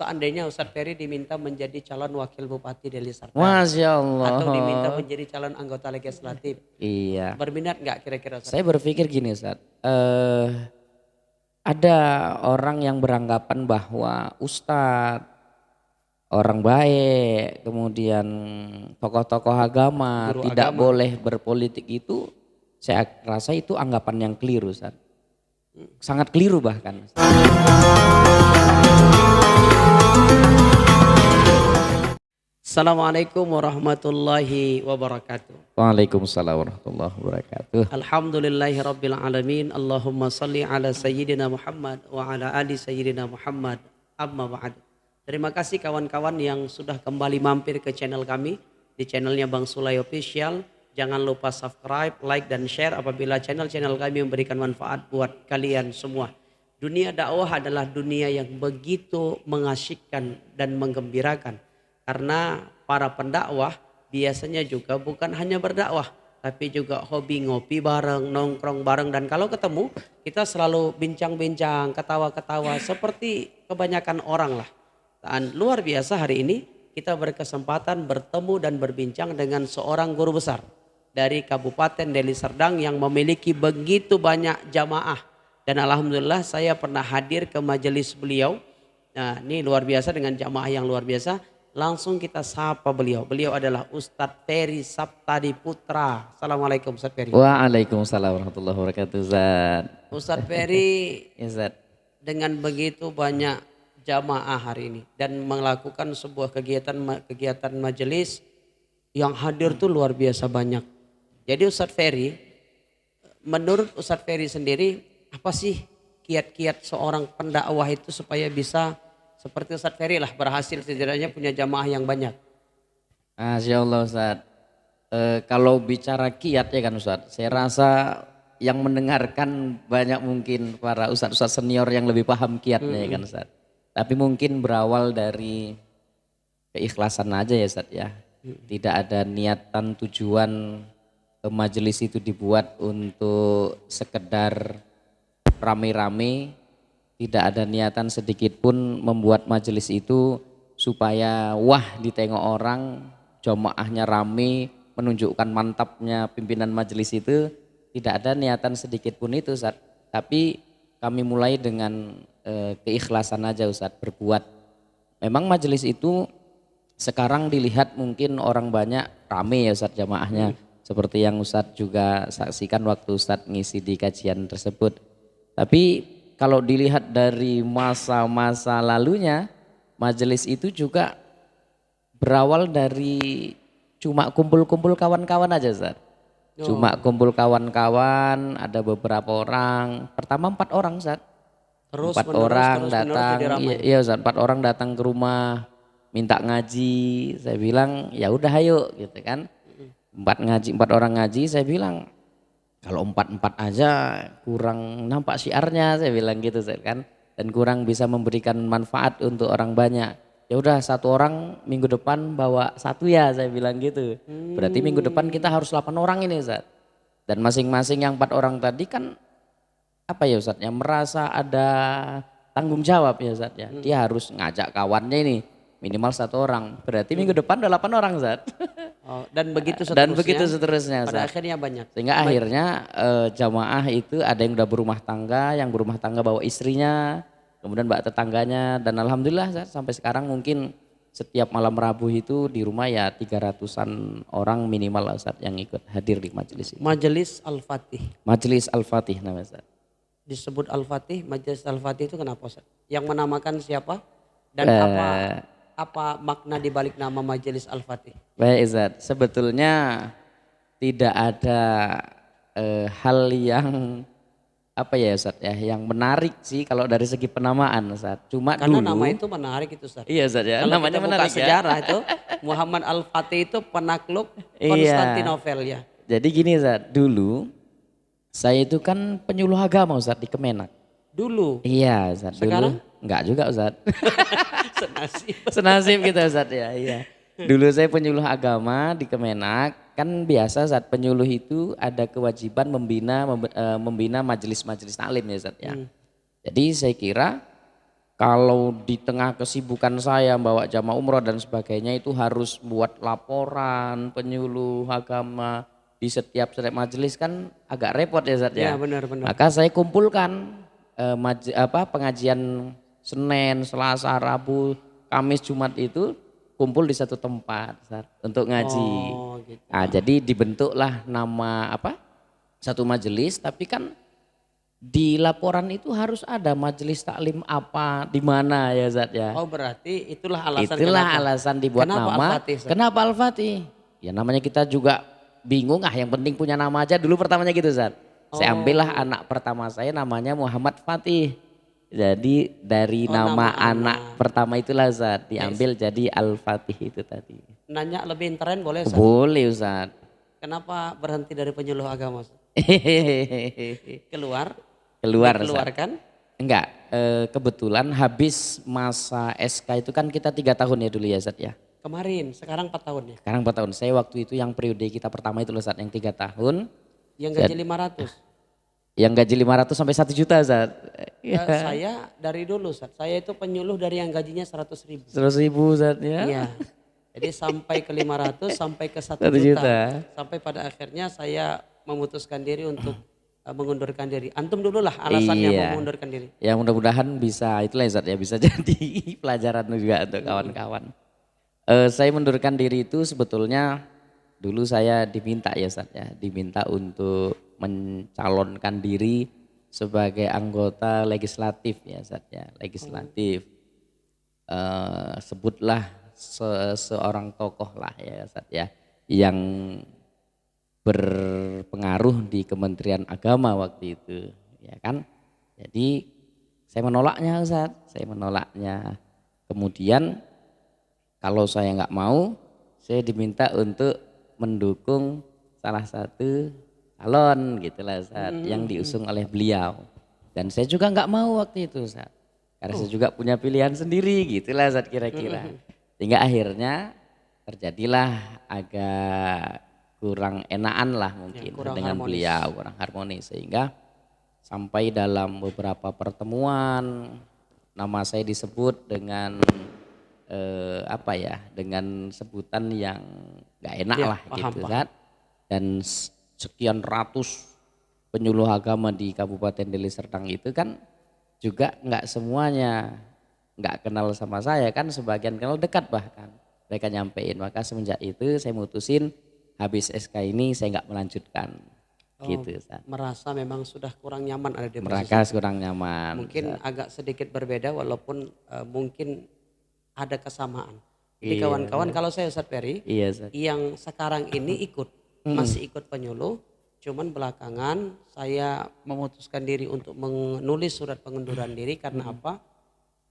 seandainya Ustadz Ferry diminta menjadi calon wakil bupati Deli Serdang Masya atau diminta Allah. menjadi calon anggota legislatif, Iya. berminat nggak kira-kira Ustadz? Saya berpikir gini Ustaz. Ada orang yang beranggapan bahwa ustadz, orang baik, kemudian tokoh-tokoh agama Guru tidak agama. boleh berpolitik itu, saya rasa itu anggapan yang keliru Ustaz. Sangat keliru bahkan. Assalamualaikum warahmatullahi wabarakatuh. Waalaikumsalam warahmatullahi wabarakatuh. Alhamdulillahirabbil alamin. Allahumma salli ala sayyidina Muhammad wa ala ali sayyidina Muhammad. Amma ba'd. Terima kasih kawan-kawan yang sudah kembali mampir ke channel kami, di channelnya Bang Sulay Official. Jangan lupa subscribe, like dan share apabila channel-channel kami memberikan manfaat buat kalian semua. Dunia dakwah adalah dunia yang begitu mengasyikkan dan menggembirakan. Karena para pendakwah biasanya juga bukan hanya berdakwah, tapi juga hobi ngopi bareng, nongkrong bareng, dan kalau ketemu kita selalu bincang-bincang, ketawa-ketawa seperti kebanyakan orang lah. Dan luar biasa hari ini kita berkesempatan bertemu dan berbincang dengan seorang guru besar dari Kabupaten Deli Serdang yang memiliki begitu banyak jamaah. Dan alhamdulillah saya pernah hadir ke majelis beliau. Nah, ini luar biasa dengan jamaah yang luar biasa. Langsung kita sapa beliau. Beliau adalah Ustadz Ferry Saptadi Putra. Assalamualaikum Ustadz Ferry. Waalaikumsalam warahmatullahi wabarakatuh Ustaz. Ustadz Ferry Ya, Ustaz. dengan begitu banyak jamaah hari ini dan melakukan sebuah kegiatan majelis yang hadir tuh luar biasa banyak. Jadi Ustadz Ferry, menurut Ustadz Ferry sendiri, apa sih kiat-kiat seorang pendakwah itu supaya bisa seperti Ustadz Ferry lah berhasil setidaknya punya jamaah yang banyak? Masya Allah Ustaz. Kalau bicara kiat ya kan Ustaz, saya rasa yang mendengarkan banyak mungkin para ustadz-ustadz senior yang lebih paham kiatnya ya kan Ustaz. Tapi mungkin berawal dari keikhlasan aja ya Ustaz ya. Tidak ada niatan tujuan majelis itu dibuat untuk sekedar rame-rame. Tidak ada niatan sedikit pun membuat majelis itu supaya wah ditengok orang, jamaahnya rame, menunjukkan mantapnya pimpinan majelis itu. Tidak ada niatan sedikit pun itu Ustaz. Tapi kami mulai dengan keikhlasan aja Ustaz berbuat. Memang majelis itu sekarang dilihat mungkin orang banyak rame ya Ustaz jamaahnya. Seperti yang Ustaz juga saksikan waktu Ustaz ngisi di kajian tersebut. Tapi kalau dilihat dari masa-masa lalunya, majelis itu juga berawal dari cuma kumpul-kumpul kawan-kawan aja Ustaz. Cuma kumpul kawan-kawan, ada beberapa orang, pertama 4 orang Ustaz. Terus 4 orang datang, iya Ustaz, 4 orang datang ke rumah minta ngaji. Saya bilang ya udah ayo gitu kan. 4 orang ngaji, saya bilang kalau 4 aja kurang nampak syiarnya, saya bilang gitu kan, dan kurang bisa memberikan manfaat untuk orang banyak. Ya udah 1 orang minggu depan bawa 1 ya, saya bilang gitu. Berarti minggu depan kita harus 8 orang ini Ustaz. Dan masing-masing yang 4 orang tadi kan apa ya Ustaz ya, merasa ada tanggung jawab ya Ustaz ya. Dia harus ngajak kawannya ini minimal 1 orang. Berarti minggu depan udah 8 orang Ustaz. Oh, dan begitu seterusnya. Dan begitu seterusnya. Pada Ustaz. akhirnya banyak. Sehingga akhirnya jamaah itu ada yang udah berumah tangga, yang berumah tangga bawa istrinya, kemudian bawa tetangganya, dan alhamdulillah Ustaz, sampai sekarang mungkin setiap malam Rabu itu di rumah ya 300-an orang minimal Ustaz yang ikut hadir di majelis itu. Majelis Al-Fatih. Majelis Al-Fatih namanya Ustaz. Disebut Al-Fatih, Majelis Al-Fatih itu kenapa Ustaz? Yang menamakan siapa? Dan apa makna dibalik nama Majelis Al-Fatih? Baik Ustaz, sebetulnya tidak ada hal yang apa ya Ustaz ya, yang menarik sih kalau dari segi penamaan Ustaz. Cuma karena dulu, nama itu menarik itu Ustaz. iya Ustaz ya, Kalau namanya kita buka menarik sejarah ya. itu Muhammad Al-Fatih itu penakluk Iya. Konstantinopel ya. Jadi gini Ustaz, dulu saya itu kan penyuluh agama Ustaz di Kemenak. Dulu. Iya Ustaz, Sekarang? dulu enggak juga Ustaz. Senasib. Senasib kita Ustaz ya, iya. Dulu saya penyuluh agama di Kemenak, kan biasa saat penyuluh itu ada kewajiban membina majelis-majelis taklim ya Ustaz ya. Jadi saya kira kalau di tengah kesibukan saya bawa jamaah umroh dan sebagainya itu harus buat laporan penyuluh agama di setiap majelis kan agak repot ya Zat Ya ya. benar-benar. Maka saya kumpulkan pengajian Senin, Selasa, Rabu, Kamis, Jumat itu kumpul di satu tempat Zat, untuk ngaji. Oh gitu. Nah, jadi dibentuklah nama satu majelis, tapi kan di laporan itu harus ada majelis taklim apa di mana ya Zat ya. Oh berarti itulah alasan Itulah kenapa. alasan dibuat Kenapa nama. Al-Fatih, Ustaz? Kenapa Al-Fatih? Ya namanya kita juga bingung yang penting punya nama aja dulu pertamanya gitu Zat. Saya ambillah anak pertama saya namanya Muhammad Fatih. Jadi dari nama anak pertama itulah Zat diambil jadi Al-Fatih itu tadi. Nanya lebih intern boleh Ustaz? Boleh Ustaz. Kenapa berhenti dari penyuluh agama Ustaz? Keluar? Keluar Keluarkan? Enggak, kebetulan habis masa SK itu kan kita 3 tahun ya dulu ya Zat ya. Kemarin, sekarang 4 tahun ya? Sekarang 4 tahun, saya waktu itu yang periode kita pertama itu loh Zat yang 3 tahun. Yang gaji 500? Yang gaji 500 sampai 1 juta Zat. Saya dari dulu Ustaz, saya itu penyuluh dari yang gajinya 100.000. 100.000 Zat ya. Iya. Jadi sampai ke 500 sampai ke 1 1 juta. juta. Sampai pada akhirnya saya memutuskan diri untuk mengundurkan diri. Antum dulu lah alasannya mau mengundurkan diri. Ya mudah-mudahan bisa itulah ya Zat ya, bisa jadi pelajaran juga untuk kawan-kawan. Saya mundurkan diri itu sebetulnya dulu saya diminta ya Zat ya, diminta untuk mencalonkan diri sebagai anggota legislatif ya Zat ya, legislatif. Sebutlah seorang tokoh lah ya Zat ya, yang berpengaruh di Kementerian Agama waktu itu ya kan. Jadi saya menolaknya Ustaz, saya menolaknya. Kemudian kalau saya nggak mau, saya diminta untuk mendukung salah satu calon gitulah Ustaz, yang diusung oleh beliau. Dan saya juga nggak mau waktu itu Ustaz, karena saya juga punya pilihan sendiri gitulah Ustaz kira-kira. Sehingga akhirnya terjadilah agak kurang enakan lah mungkin ya, dengan harmonis. Beliau kurang harmonis, sehingga sampai dalam beberapa pertemuan nama saya disebut dengan dengan sebutan yang gak enak ya, lah paham, gitu kan. Dan sekian ratus penyuluh agama di Kabupaten Deli Serdang itu kan juga nggak semuanya nggak kenal sama saya kan, sebagian kenal dekat bahkan mereka nyampein. Maka semenjak itu saya mutusin habis SK ini saya nggak melanjutkan. Gitu Ustaz. Merasa memang sudah kurang nyaman ada di posisi. Merasa kurang nyaman. Mungkin Ustaz agak sedikit berbeda walaupun mungkin ada kesamaan. Jadi iya, kawan-kawan kalau saya Ustaz Ferry, iya, Ustaz, yang sekarang ini masih ikut penyuluh, cuman belakangan saya memutuskan diri untuk menulis surat pengunduran diri karena apa?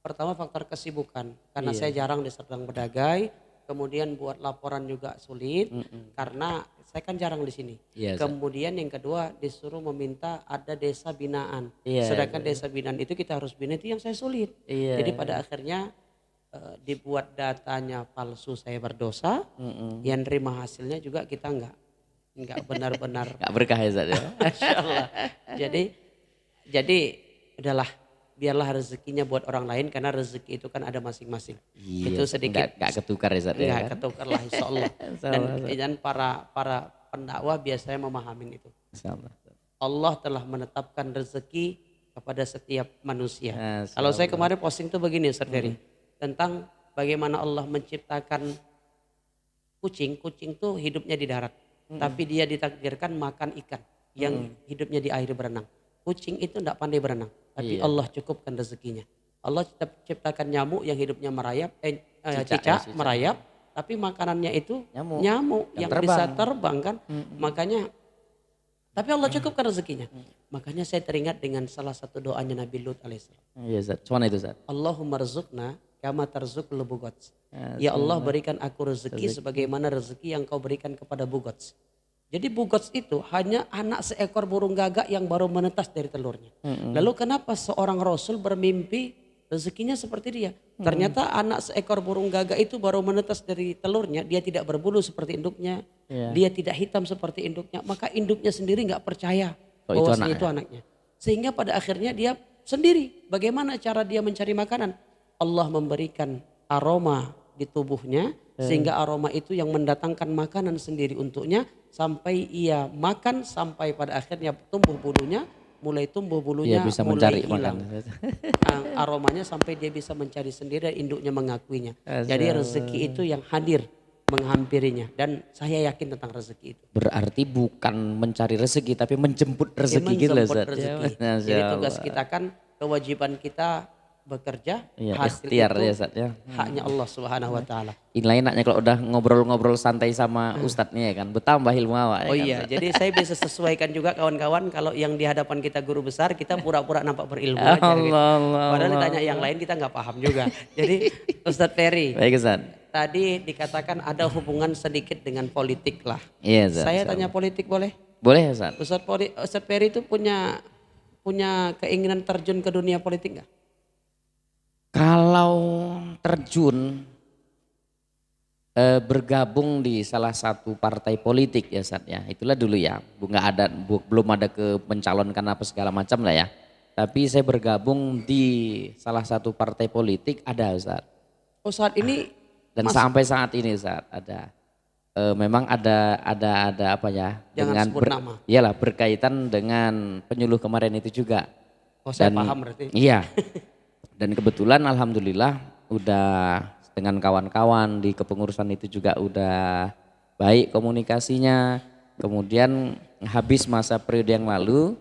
Pertama faktor kesibukan, karena saya jarang di Serdang Bedagai. Kemudian buat laporan juga sulit karena saya kan jarang di sini. Kemudian yang kedua disuruh meminta ada desa binaan. Sedangkan desa binaan itu kita harus bina, itu yang saya sulit. Jadi pada akhirnya dibuat datanya palsu, saya berdosa. Yang terima hasilnya juga kita enggak benar-benar. Enggak berkah ya Zat ya. Insyaallah. Jadi udahlah, biarlah rezekinya buat orang lain karena rezeki itu kan ada masing-masing. Itu sedikit enggak ketukar ya Zat ya. Enggak ketukar lah insyaallah. Dan para pendakwah biasanya memahamin itu. Insyaallah. Allah telah menetapkan rezeki kepada setiap manusia. Kalau saya kemarin posting tuh begini Ustaz Ferry, tentang bagaimana Allah menciptakan kucing. Kucing tuh hidupnya di darat, tapi dia ditakdirkan makan ikan yang hidupnya di air berenang. Kucing itu tidak pandai berenang, tapi Allah cukupkan rezekinya. Allah ciptakan nyamuk yang hidupnya merayap, cicak merayap, tapi makanannya itu nyamuk yang bisa terbang kan. Makanya, tapi Allah cukupkan rezekinya. Makanya saya teringat dengan salah satu doanya Nabi Lut alaihissalam. Iya Zat, cuman itu Zat. Allahumma rizukna kama tarzukul bugots. Ya Allah berikan aku rezeki sebagaimana rezeki yang kau berikan kepada bugots. Jadi bugots itu hanya anak seekor burung gagak yang baru menetas dari telurnya. Lalu kenapa seorang Rasul bermimpi rezekinya seperti dia? Ternyata anak seekor burung gagak itu baru menetas dari telurnya, dia tidak berbulu seperti induknya, dia tidak hitam seperti induknya, maka induknya sendiri nggak percaya bahwa itu anaknya. Sehingga pada akhirnya dia sendiri. Bagaimana cara dia mencari makanan? Allah memberikan aroma di tubuhnya sehingga aroma itu yang mendatangkan makanan sendiri untuknya sampai ia makan sampai pada akhirnya tumbuh bulunya, mulai tumbuh Iya bulunya bisa mulai mencari hilang. makanan. Aromanya sampai dia bisa mencari sendiri dan induknya mengakuinya. Masya Jadi Allah. rezeki itu yang hadir menghampirinya dan saya yakin tentang rezeki itu. Berarti bukan mencari rezeki tapi menjemput rezeki gitu loh Menjemput Ustaz. Ya, rezeki. Masya Jadi tugas Allah. kita kan kewajiban kita bekerja, Iya, hasil ikhtiar itu ya Ustaz ya. haknya Allah Subhanahu wa taala. Ini enaknya kalau udah ngobrol-ngobrol santai sama Ustadznya ya kan, bertambah ilmu awak ya Oh kan, iya, Ustaz? jadi saya bisa sesuaikan juga kawan-kawan kalau yang di hadapan kita guru besar, kita pura-pura nampak berilmu aja gitu. Allah, Padahal Allah. ditanya yang lain kita nggak paham juga. Jadi Ustadz Ferry, Baik Ustaz. tadi dikatakan ada hubungan sedikit dengan politik lah. Iya Ustaz. Saya Insya tanya Allah. politik boleh? Boleh ya Ustaz? Ustadz Ferry itu punya keinginan terjun ke dunia politik nggak? Kalau terjun bergabung di salah satu partai politik ya Ustaz ya, itulah dulu ya, belum ada ke mencalonkan apa segala macam lah ya. Tapi saya bergabung di salah satu partai politik ada Ustaz. Oh saat ini Dan sampai saat ini Ustaz ada. Memang ada apa ya? Jangan sebut nama. Iyalah berkaitan dengan penyuluh kemarin itu juga. Oh saya paham berarti. Iya. Dan kebetulan alhamdulillah udah dengan kawan-kawan di kepengurusan itu juga udah baik komunikasinya. Kemudian habis masa periode yang lalu,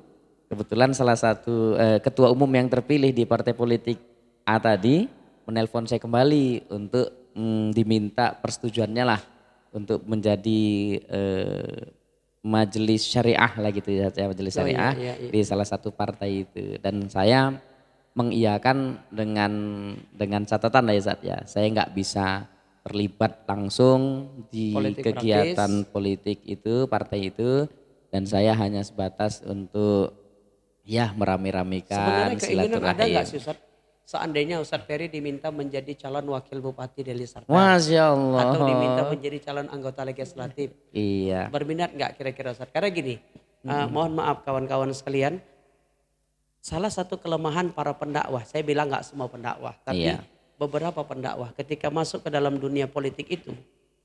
kebetulan salah satu ketua umum yang terpilih di partai politik A tadi menelpon saya kembali untuk diminta persetujuannya lah untuk menjadi majelis syariah lah gitu ya, majelis syariah iya. di salah satu partai itu. Dan saya mengiyakan dengan catatan ya Zat ya, saya nggak bisa terlibat langsung di kegiatan politik itu, partai itu, dan saya hanya sebatas untuk ya merame-ramekan sebenarnya keinginan ada silaturahim. nggak sih Ustadz? Seandainya Ustadz Ferry diminta menjadi calon wakil bupati Deli Serdang Masya Allah. atau diminta menjadi calon anggota legislatif, Iya. berminat nggak kira-kira Ustadz? Karena gini, mohon maaf kawan-kawan sekalian, salah satu kelemahan para pendakwah, saya bilang nggak semua pendakwah, tapi Iya. beberapa pendakwah ketika masuk ke dalam dunia politik itu,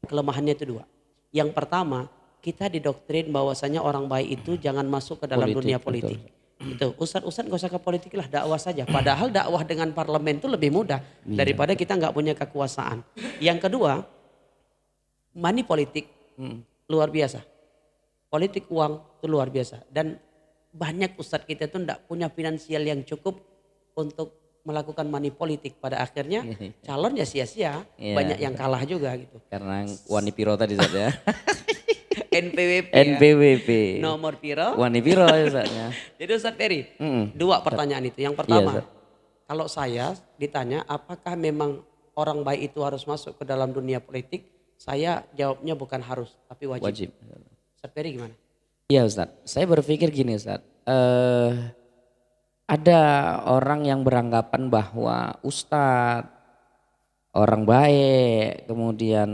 kelemahannya itu dua. Yang pertama, kita didoktrin bahwasanya orang baik itu jangan masuk ke dalam dunia politik. Itu ustadz gak usah ke politik lah, dakwah saja. Padahal dakwah dengan parlemen itu lebih mudah daripada kita nggak punya kekuasaan. Yang kedua, money politik luar biasa. Politik uang itu luar biasa. Dan banyak ustadz kita itu enggak punya finansial yang cukup untuk melakukan money politik. Pada akhirnya calon ya sia-sia, banyak yang kalah juga gitu. Karena Wani Piro tadi Zat ya. NPWP NPWP. nomor piro. Wani Piro ya Zatnya. Jadi Ustadz Ferry, dua pertanyaan itu. Yang pertama, kalau saya ditanya apakah memang orang baik itu harus masuk ke dalam dunia politik, saya jawabnya bukan harus, tapi wajib. Ustadz Ferry gimana? Iya Ustaz, saya berpikir gini Ustaz, ada orang yang beranggapan bahwa Ustadz, orang baik, kemudian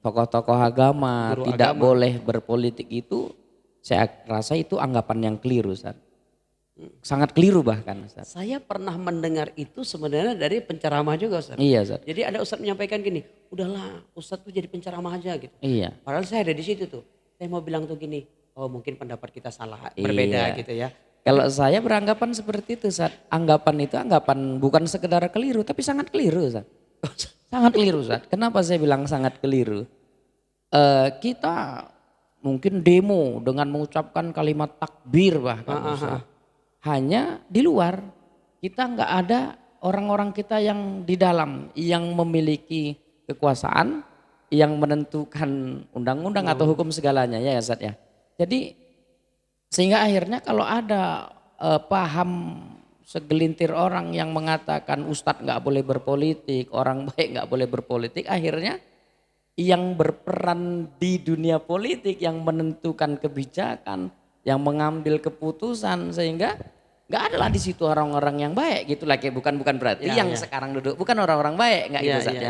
tokoh-tokoh agama Guru tidak agama. boleh berpolitik itu, saya rasa itu anggapan yang keliru Ustaz. Sangat keliru bahkan Ustaz. Saya pernah mendengar itu sebenarnya dari penceramah juga Ustadz. Iya Ustaz. Jadi ada Ustadz menyampaikan gini, udahlah Ustadz tuh jadi penceramah aja gitu. Iya. Padahal saya ada di situ tuh. Saya mau bilang tuh gini, oh mungkin pendapat kita salah, berbeda Iya. gitu ya. Kalau saya beranggapan seperti itu Ustaz, anggapan itu anggapan bukan sekedar keliru tapi sangat keliru Ustaz. Sangat keliru Ustaz. Kenapa saya bilang sangat keliru? Kita mungkin demo dengan mengucapkan kalimat takbir bahkan Ustaz. Hanya di luar, kita nggak ada orang-orang kita yang di dalam yang memiliki kekuasaan, yang menentukan undang-undang atau hukum segalanya ya Ustaz ya. Jadi sehingga akhirnya kalau ada paham segelintir orang yang mengatakan Ustadz nggak boleh berpolitik, orang baik nggak boleh berpolitik, akhirnya yang berperan di dunia politik, yang menentukan kebijakan, yang mengambil keputusan, sehingga nggak ada lah di situ orang-orang yang baik gitu lah, kayak bukan berarti yang sekarang duduk bukan orang-orang baik nggak gitu saja.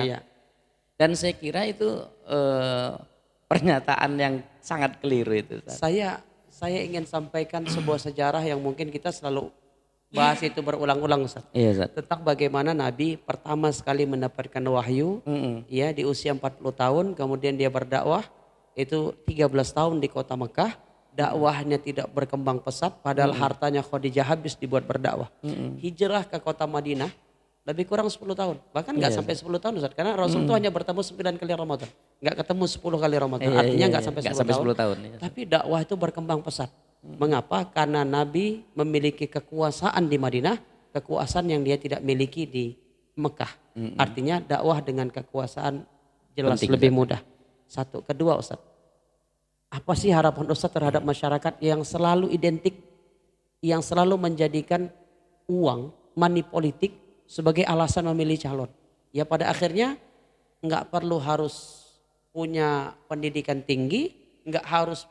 Dan saya kira itu pernyataan yang sangat keliru itu. Saya ingin sampaikan sebuah sejarah yang mungkin kita selalu bahas itu berulang-ulang Ustaz. Iya Ustaz. Tentang bagaimana Nabi pertama sekali mendapatkan wahyu ya di usia 40 tahun, kemudian dia berdakwah itu 13 tahun di kota Mekah, dakwahnya tidak berkembang pesat padahal hartanya Khadijah habis dibuat berdakwah. Hijrah ke kota Madinah lebih kurang 10 tahun, bahkan nggak sampai 10 tahun Ustaz, karena Rasul itu hanya bertemu 9 kali Ramadan, nggak ketemu 10 kali Ramadan, artinya nggak sampai 10 tahun. Iya. Tapi dakwah itu berkembang pesat. Mengapa? Karena Nabi memiliki kekuasaan di Madinah, kekuasaan yang dia tidak miliki di Mekah. Artinya dakwah dengan kekuasaan jelas Penting, lebih mudah. Satu, kedua Ustaz, apa sih harapan Ustaz terhadap masyarakat yang selalu identik, yang selalu menjadikan uang, money politik sebagai alasan memilih calon? Ya pada akhirnya nggak perlu harus punya pendidikan tinggi, nggak harus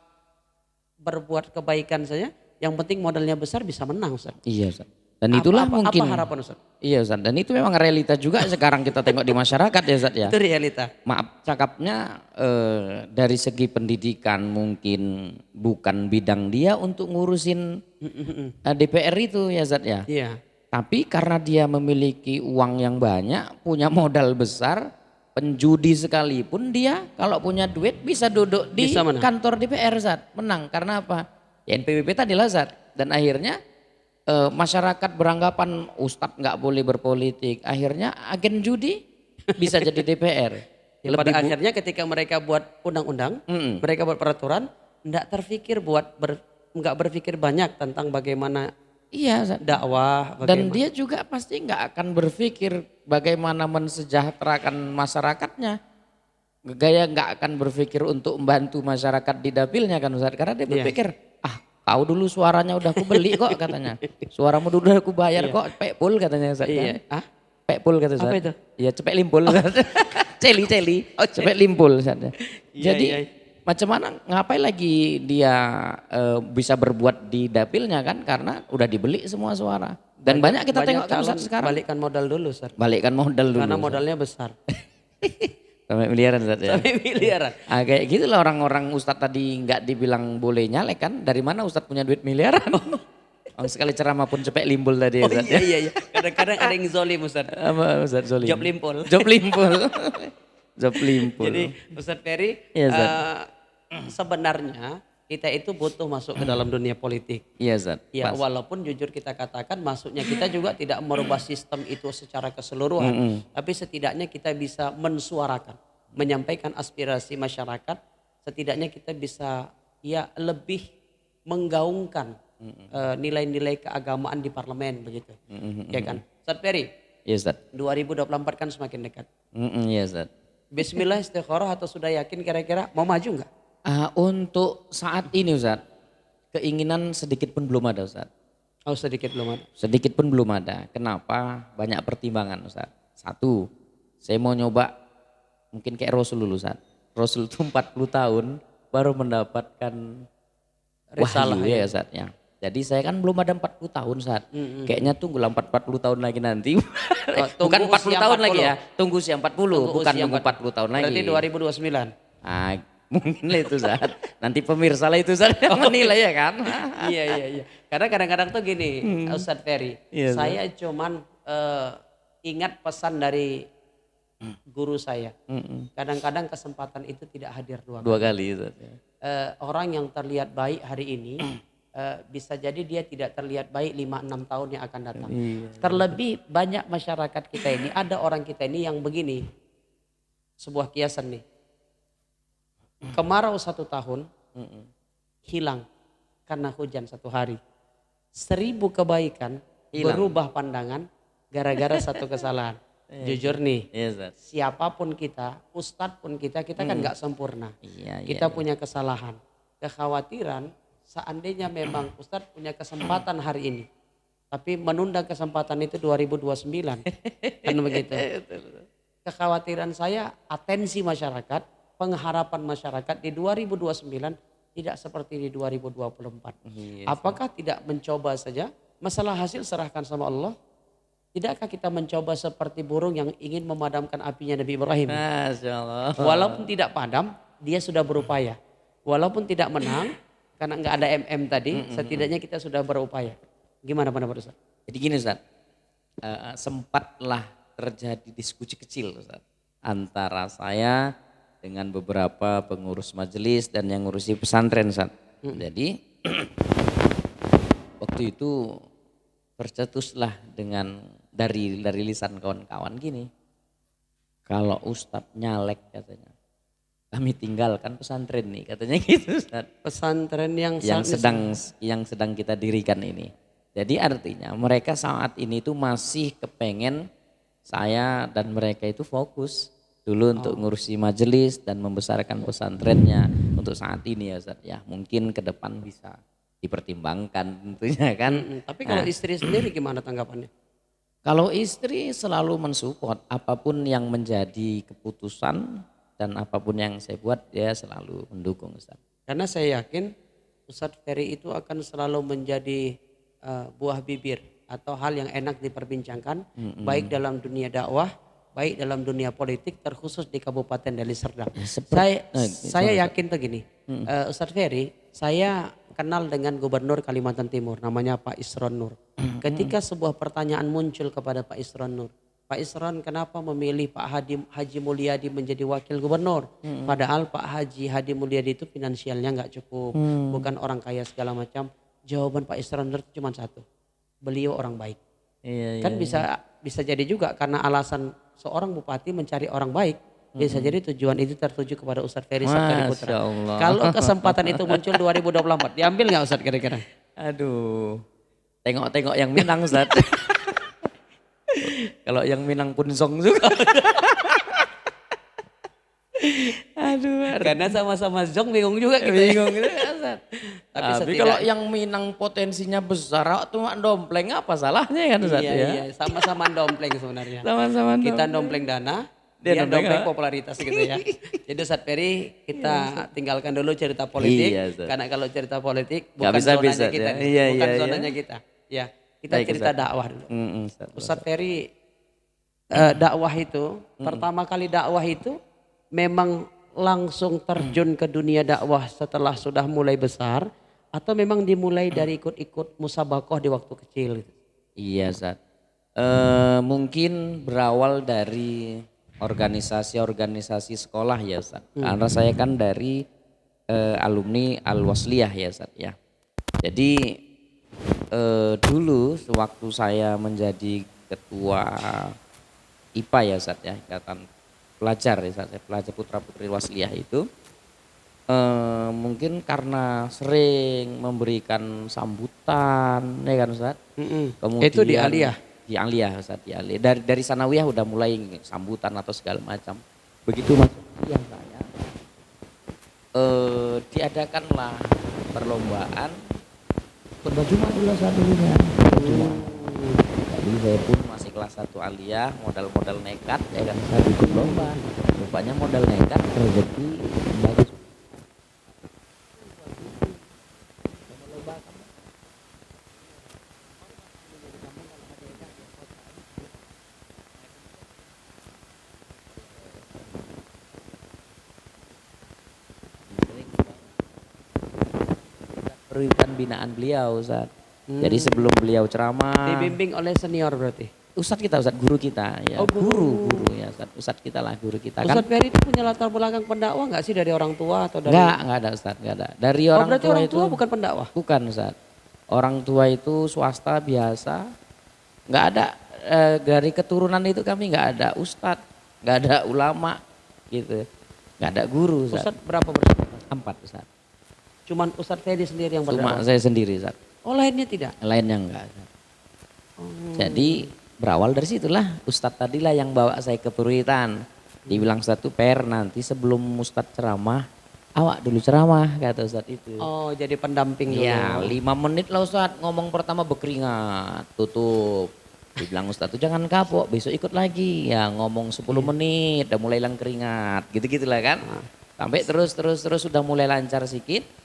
berbuat kebaikan saja, yang penting modalnya besar bisa menang Ustaz. Iya Ustaz. Dan itulah mungkin. Apa harapan Ustaz? Iya Ustaz. Dan itu memang realita juga sekarang kita tengok di masyarakat ya Ustaz ya. Itu realita. Maaf cakapnya dari segi pendidikan mungkin bukan bidang dia untuk ngurusin DPR itu ya Ustaz ya. Iya. Tapi karena dia memiliki uang yang banyak, punya modal besar, penjudi sekalipun dia kalau punya duit bisa duduk di Bisa menang. kantor DPR Zat. Menang karena apa? Ya NPWP tadi lah Zat. Dan akhirnya masyarakat beranggapan Ustadz nggak boleh berpolitik. Akhirnya agen judi bisa jadi DPR. Ya, pada akhirnya ketika mereka buat undang-undang, mereka buat peraturan, nggak terfikir nggak berpikir banyak tentang bagaimana iya Zat. dakwah. Dan dia juga pasti nggak akan berpikir bagaimana mensejahterakan masyarakatnya. Gaya nggak akan berpikir untuk membantu masyarakat di dapilnya kan Ustaz. Karena dia berpikir, kau dulu suaranya udah aku beli kok katanya. Suaramu dulu udah aku bayar kok, pekpul katanya Ustaz. Iya. Kan? Pekpul kata Ustaz. Apa itu? Iya cepek limpul. Celi. Cepek limpul Ustaz. Jadi macam mana ngapain lagi dia bisa berbuat di dapilnya kan, karena udah dibeli semua suara. Dan banyak kita tengok kan Ustaz sekarang. Balikkan modal dulu Ustaz. Balikkan modal dulu. Karena Ustaz. modalnya besar. Sampai miliaran Ustaz ya. Sampai miliaran. Kayak gitu lah orang-orang Ustaz tadi nggak dibilang boleh nyalek kan. Dari mana Ustaz punya duit miliaran? Sekali ceramah pun cepek limpul tadi Ustaz. Iya. Kadang-kadang ada yang zolim Ustaz. Apa Ustaz zolim? Job limpul. Job limpul. Job limpul. Jadi Ustaz Ferry, Iya, Ustaz. Sebenarnya kita itu butuh masuk ke dalam dunia politik. Iya Ustaz. Ya walaupun jujur kita katakan masuknya kita juga tidak merubah sistem itu secara keseluruhan. Tapi setidaknya kita bisa mensuarakan, menyampaikan aspirasi masyarakat. Setidaknya kita bisa ya lebih menggaungkan nilai-nilai keagamaan di parlemen begitu. Ya kan? Ustaz Ferry, Iya Ustaz. 2024 kan semakin dekat. Iya Ustaz. Bismillah istikharah atau sudah yakin kira-kira mau maju nggak? Untuk saat ini Ustaz, keinginan sedikit pun belum ada Ustaz. Oh sedikit belum ada. Sedikit pun belum ada. Kenapa? Banyak pertimbangan Ustaz. Satu, saya mau nyoba mungkin kayak Rasul dulu Ustaz. Rasul itu 40 tahun baru mendapatkan Risalah wahyu ya Ustaz ya. Jadi saya kan belum ada 40 tahun Ustaz. Kayaknya tunggulah 40 tahun lagi nanti. Bukan 40 tahun lagi ya. Tunggu usia 40, bukan nunggu 40 tahun lagi. Berarti 2029. Mungkin lah itu Ustaz. Nanti pemirsa lah itu Ustaz yang menilai ya kan. Iya. Karena kadang-kadang tuh gini Ustadz Ferry. Iya, Saya cuman ingat pesan dari guru saya. Kadang-kadang kesempatan itu tidak hadir dua kali Ustaz. Orang yang terlihat baik hari ini bisa jadi dia tidak terlihat baik 5-6 tahun yang akan datang. Terlebih banyak masyarakat kita ini, ada orang kita ini yang begini. Sebuah kiasan nih. Kemarau 1 tahun hilang karena hujan 1 hari. 1000 kebaikan hilang. Berubah pandangan gara-gara 1 kesalahan. Jujur nih, siapapun kita, ustadz pun kita kan nggak sempurna. Kita punya kesalahan. Kekhawatiran seandainya memang ustadz punya kesempatan hari ini, tapi menunda kesempatan itu 2029, kan begitu. Kekhawatiran saya atensi masyarakat, pengharapan masyarakat di 2029 tidak seperti di 2024. Apakah tidak mencoba saja? Masalah hasil serahkan sama Allah. Tidakkah kita mencoba seperti burung yang ingin memadamkan apinya Nabi Ibrahim? Masya Allah. Walaupun tidak padam, dia sudah berupaya. Walaupun tidak menang, karena nggak ada MM tadi, setidaknya kita sudah berupaya. Gimana pendapat Ustaz? Jadi gini Ustaz, sempatlah terjadi diskusi kecil Ustaz, antara saya dengan beberapa pengurus majelis dan yang ngurusi pesantren Ustaz. Jadi waktu itu tercetuslah dengan dari lisan kawan-kawan gini, kalau Ustadz nyalek katanya, kami tinggalkan pesantren nih katanya gitu Ustaz. Pesantren yang Sedang kita dirikan ini. Jadi artinya mereka saat ini tuh masih kepengen saya dan mereka itu fokus dulu untuk ngurusi majelis dan membesarkan pesantrennya untuk saat ini ya Ustaz. Ya mungkin ke depan bisa dipertimbangkan tentunya kan. Tapi kalau istri sendiri gimana tanggapannya? Kalau istri selalu mensupport apapun yang menjadi keputusan dan apapun yang saya buat dia selalu mendukung Ustaz. Karena saya yakin Ustadz Ferry itu akan selalu menjadi buah bibir atau hal yang enak diperbincangkan baik dalam dunia dakwah, baik dalam dunia politik terkhusus di Kabupaten Deli Serdang. Saya yakin begini, Ustadz Ferry, saya kenal dengan Gubernur Kalimantan Timur namanya Pak Isron Nur. Ketika sebuah pertanyaan muncul kepada Pak Isron Nur, Pak Isron kenapa memilih Pak Haji Mulyadi menjadi wakil gubernur? Padahal Pak Haji Hadi Mulyadi itu finansialnya nggak cukup, bukan orang kaya segala macam. Jawaban Pak Isron Nur cuma satu, beliau orang baik. Kan bisa jadi juga karena alasan seorang bupati mencari orang baik. Bisa jadi tujuan itu tertuju kepada Ustadz Ferry Sabtari Putra. Kalau kesempatan itu muncul 2024, diambil nggak Ustadz kira-kira? Aduh, tengok-tengok yang Minang Ustadz. Kalau yang Minang pun song juga. Aduh, karena sama-sama zong bingung juga gitu. Bingung gitu Ustadz. Tapi kalau yang Minang potensinya besar, tuh dompleng apa salahnya kan Ustadz ya? Iya, sama-sama dompleng sebenarnya. Sama-sama kita dompleng dana, dia dompleng popularitas gitu ya. Jadi Ustadz Ferry kita tinggalkan dulu cerita politik, karena kalau cerita politik bukan zonanya kita, bukan zonanya kita. Ya, kita cerita dakwah dulu. Ustadz Ferry dakwah itu, pertama kali dakwah itu memang langsung terjun ke dunia dakwah setelah sudah mulai besar atau memang dimulai dari ikut-ikut musabakoh di waktu kecil gitu? Iya Ustaz. Mungkin berawal dari organisasi-organisasi sekolah ya Ustaz. Karena saya kan dari alumni Al-Wasliyah ya Ustaz ya. Jadi dulu sewaktu saya menjadi ketua IPA ya Ustaz ya, Ikatan Pelajar ya Ustaz, pelajar putra putri Wasliyah itu mungkin karena sering memberikan sambutan ya kan Ustaz. Kemudian itu di Aliyah? Di Aliyah Ustaz, di Aliyah. Dari sanawiyah udah mulai sambutan atau segala macam. Begitu masuk kuliah saya diadakanlah perlombaan berbaju madura saat dulunya. Jadi saya pun masih kelas 1 Aliyah, modal nekat ya kan saya ikut lomba. Rupanya modal nekat rezeki bagus. Berikan binaan beliau Ustaz. Jadi sebelum beliau ceramah dibimbing oleh senior berarti? Ustadz kita, Ustadz guru kita ya. Guru ya Ustadz. Ustadz kita lah guru kita. Ustadz Ferry itu punya latar belakang pendakwah nggak sih dari orang tua atau dari? Enggak ada Ustadz, enggak ada. Dari orang berarti tua orang tua itu bukan pendakwah? Bukan Ustadz. Orang tua itu swasta biasa. Enggak ada dari keturunan itu kami enggak ada ustadz, enggak ada ulama gitu. Enggak ada guru Ustadz. Ustadz berapa bersaudara? 4 Ustadz. Cuman Ustadz Ferry sendiri yang berdakwah? Cuma saya sendiri Ustadz. Oh lainnya tidak? Lainnya enggak. Jadi berawal dari situlah Ustadz tadilah yang bawa saya ke Puritan. Dibilang Ustadz tuh nanti sebelum Ustadz ceramah, awak dulu ceramah kata Ustadz itu. Oh jadi pendamping dulu. Iya 5 menit lah Ustadz, ngomong pertama berkeringat, tutup. Dibilang Ustadz tuh jangan kapok, besok ikut lagi. Ya ngomong 10 menit, udah mulai hilang keringat, gitu-gitulah kan. Sampai terus sudah mulai lancar sedikit.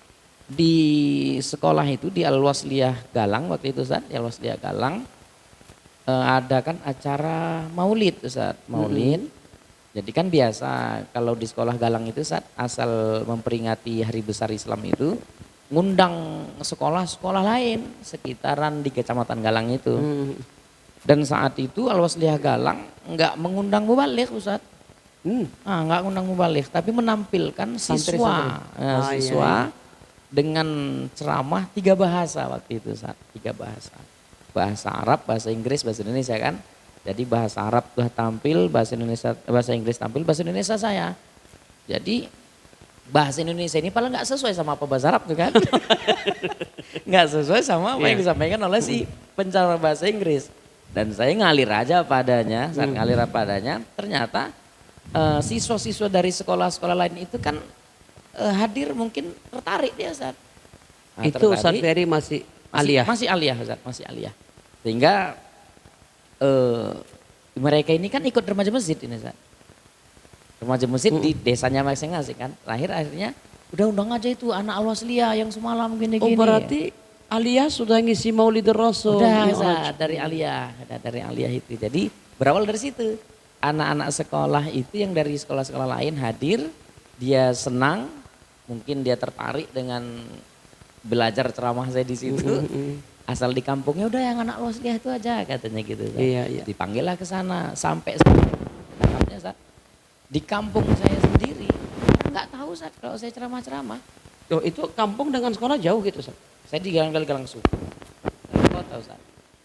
Di sekolah itu di Al-Wasliyah Galang waktu itu Ustadz, Al-Wasliyah Galang ada kan acara maulid Ustadz, maulid. Jadi kan biasa kalau di sekolah Galang itu Ustadz asal memperingati hari besar Islam itu ngundang sekolah-sekolah lain sekitaran di Kecamatan Galang itu. Hmm. Dan saat itu Al-Wasliyah Galang nggak mengundang mubalik Ustaz. Hmm. Nggak ngundang mubalik, tapi menampilkan siswa, Santri-santri. Iya, siswa iya. dengan ceramah 3 bahasa waktu itu Ustaz, 3 bahasa. Bahasa Arab, bahasa Inggris, bahasa Indonesia kan. Jadi bahasa Arab sudah tampil, bahasa Inggris tampil, bahasa Indonesia saya. Jadi bahasa Indonesia ini paling nggak sesuai sama apa bahasa Arab tuh kan. Nggak sesuai sama apa yang Iya. disampaikan oleh si pencara bahasa Inggris. Dan saya ngalir aja padanya, saat ngalir padanya ternyata siswa-siswa dari sekolah-sekolah lain itu kan hadir mungkin tertarik dia Ustaz. Nah, Itu Ustaz tertarik. Ferry masih aliyah. Masih aliyah Ustaz, masih aliyah. Sehingga mereka ini kan ikut remaja masjid ini Ustaz. Remaja masjid di desanya masing-masing kan. Akhirnya udah undang aja itu anak Al-Wasliyah yang semalam gini-gini. Oh berarti aliyah sudah ngisi Maulid Rasul. Udah Ya, Ustaz, dari aliyah, ada dari aliyah itu. Jadi berawal dari situ. Anak-anak sekolah itu yang dari sekolah-sekolah lain hadir, dia senang, mungkin dia tertarik dengan belajar ceramah saya di situ. Asal di kampungnya udah yang anak Wasliyah itu aja katanya gitu. Ustaz. Iya, iya. Dipanggillah ke sana sampai sekarang Ustaz. Di kampung saya sendiri nggak tahu Ustaz kalau saya ceramah-ceramah. Oh, itu kampung dengan sekolah jauh gitu Ustaz? Saya di Galang Suku. Dari kota Ustaz.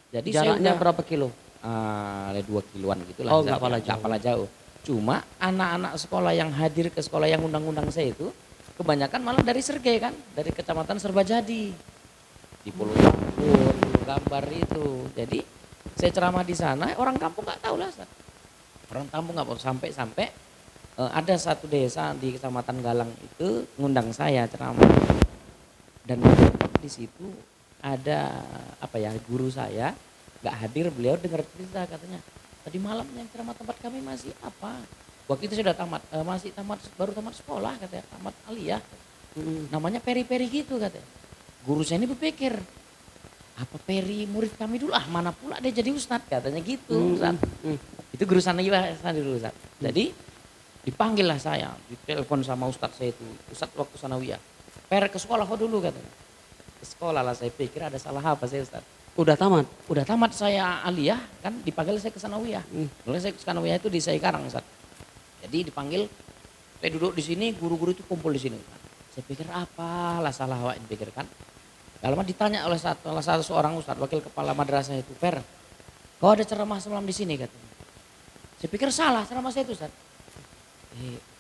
Jadi Jaraknya saya udah berapa kilo? 2 kiloan gitu lah. Oh, nggak pala Nggak pala jauh. Cuma anak-anak sekolah yang hadir ke sekolah yang undang-undang saya itu kebanyakan malah dari Sergei kan, dari Kecamatan Serbajadi. Di Pulau Tambur, Pulau Gambar itu. Jadi saya ceramah di sana, orang kampung nggak tahu lah Ustaz. Orang kampung nggak tahu sampai ada satu desa di Kecamatan Galang itu ngundang saya ceramah. Dan di situ ada guru saya nggak hadir, beliau dengar cerita katanya tadi malam yang ceramah tempat kami masih waktu itu sudah tamat baru tamat sekolah katanya, tamat aliyah, namanya peri-peri gitu katanya. Guru saya ini berpikir apa peri murid kami dulu, mana pula dia jadi ustadz katanya gitu Ustaz. Itu guru sanawiyah dulu Ustaz. Jadi dipanggil lah saya, ditelepon sama ustadz saya itu, ustadz waktu sanawiyah, ke sekolah kok dulu katanya. Ke sekolah lah, saya pikir ada salah apa saya Ustaz. Udah tamat? Udah tamat saya aliyah kan, dipanggil saya ke sanawiyah. Mulai saya ke sanawiyah itu di Saikarang Ustaz. Jadi dipanggil, saya duduk di sini, guru-guru itu kumpul di sini. Saya pikir apalah salah awak ini pikir kan. Lama ditanya oleh satu seorang ustadz, wakil kepala madrasah itu, kau ada ceramah semalam di sini katanya. Saya pikir salah ceramah saya itu Ustaz.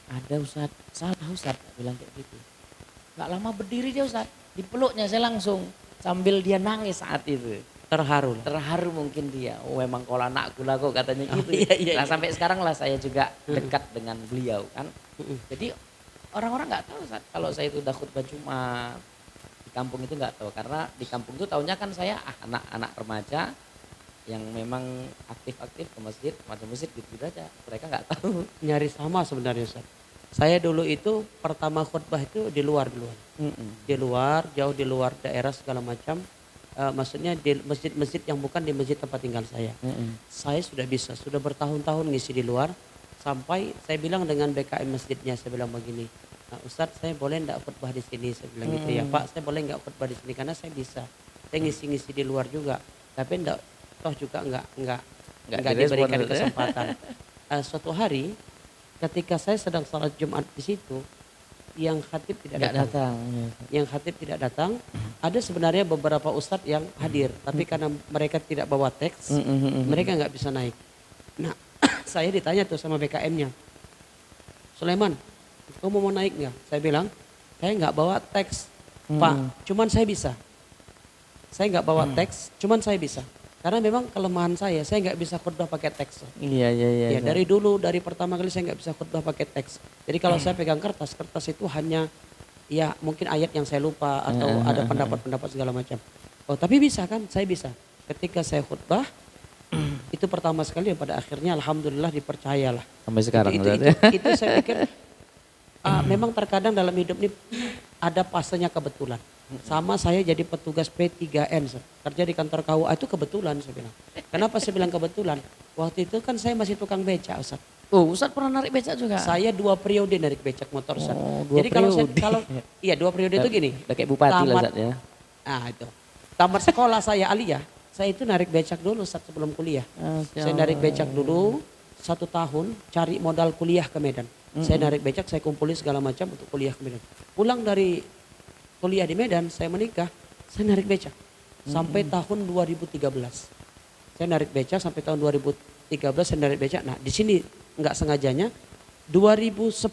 Ada Ustaz, salah Ustaz, bilang kayak gitu. Gak lama berdiri dia Ustaz, dipeluknya saya langsung sambil dia nangis saat itu. Terharu. Terharu mungkin dia, memang kalau anakku lah kok katanya gitu. Iya. Nah sampai sekarang lah saya juga dekat dengan beliau kan. Jadi orang-orang nggak tahu Ustaz, kalau saya itu udah khutbah Jumat. Di kampung itu nggak tahu, karena di kampung itu taunya kan saya anak-anak remaja yang memang aktif-aktif ke masjid, masjid gitu aja. Mereka nggak tahu. Nyaris sama sebenarnya Ustaz. Saya dulu itu pertama khutbah itu di luar duluan. Di luar, jauh di luar daerah segala macam. Maksudnya di masjid-masjid yang bukan di masjid tempat tinggal saya. Saya sudah bertahun-tahun ngisi di luar. Sampai saya bilang dengan BKM masjidnya, saya bilang begini, nah, Ustadz saya boleh enggak khutbah di sini? Saya bilang gitu ya Pak, saya boleh enggak khutbah di sini karena saya bisa. Saya ngisi-ngisi di luar juga. Tapi enggak, toh juga enggak diberikan kesempatan. Suatu hari ketika saya sedang salat Jumat di situ, yang khatib tidak datang. Yang khatib tidak datang. Ada sebenarnya beberapa ustadz yang hadir, tapi karena mereka tidak bawa teks, mereka nggak bisa naik. Nah, saya ditanya tuh sama BKM-nya, Sulaiman, kamu mau naik nggak? Saya bilang, saya nggak bawa teks, Pak, cuman saya bisa. Saya nggak bawa teks, cuman saya bisa. Karena memang kelemahan saya nggak bisa khutbah pakai teks. Iya. Ya, dari dulu, dari pertama kali saya nggak bisa khutbah pakai teks. Jadi kalau saya pegang kertas itu hanya ya mungkin ayat yang saya lupa atau ada pendapat-pendapat segala macam. Oh tapi bisa kan? Saya bisa. Ketika saya khutbah, itu pertama sekali pada akhirnya alhamdulillah dipercayalah. Sampai sekarang. Itu saya pikir memang terkadang dalam hidup ini ada fasenya kebetulan. Sama saya jadi petugas P3N, kerja di kantor KUA itu kebetulan saya bilang. Kenapa saya bilang kebetulan? Waktu itu kan saya masih tukang beca Ustaz. Oh, Ustadz pernah narik becak juga? Saya 2 periode narik becak motor Ustaz. Oh, 2 Jadi kalau saya, periode. kalau iya 2 periode itu gini. Udah kayak bupati lah Tamat, Ustadz ya. ah itu. Tamat sekolah saya aliyah, saya itu narik becak dulu Ustaz sebelum kuliah. Saya narik becak dulu 1 tahun cari modal kuliah ke Medan. Saya narik becak, saya kumpulin segala macam untuk kuliah ke Medan. Pulang dari kuliah di Medan, saya menikah, saya narik becak. Sampai tahun 2013. Saya narik becak sampai tahun 2013 saya narik becak. Nah, di sini enggak sengajanya 2010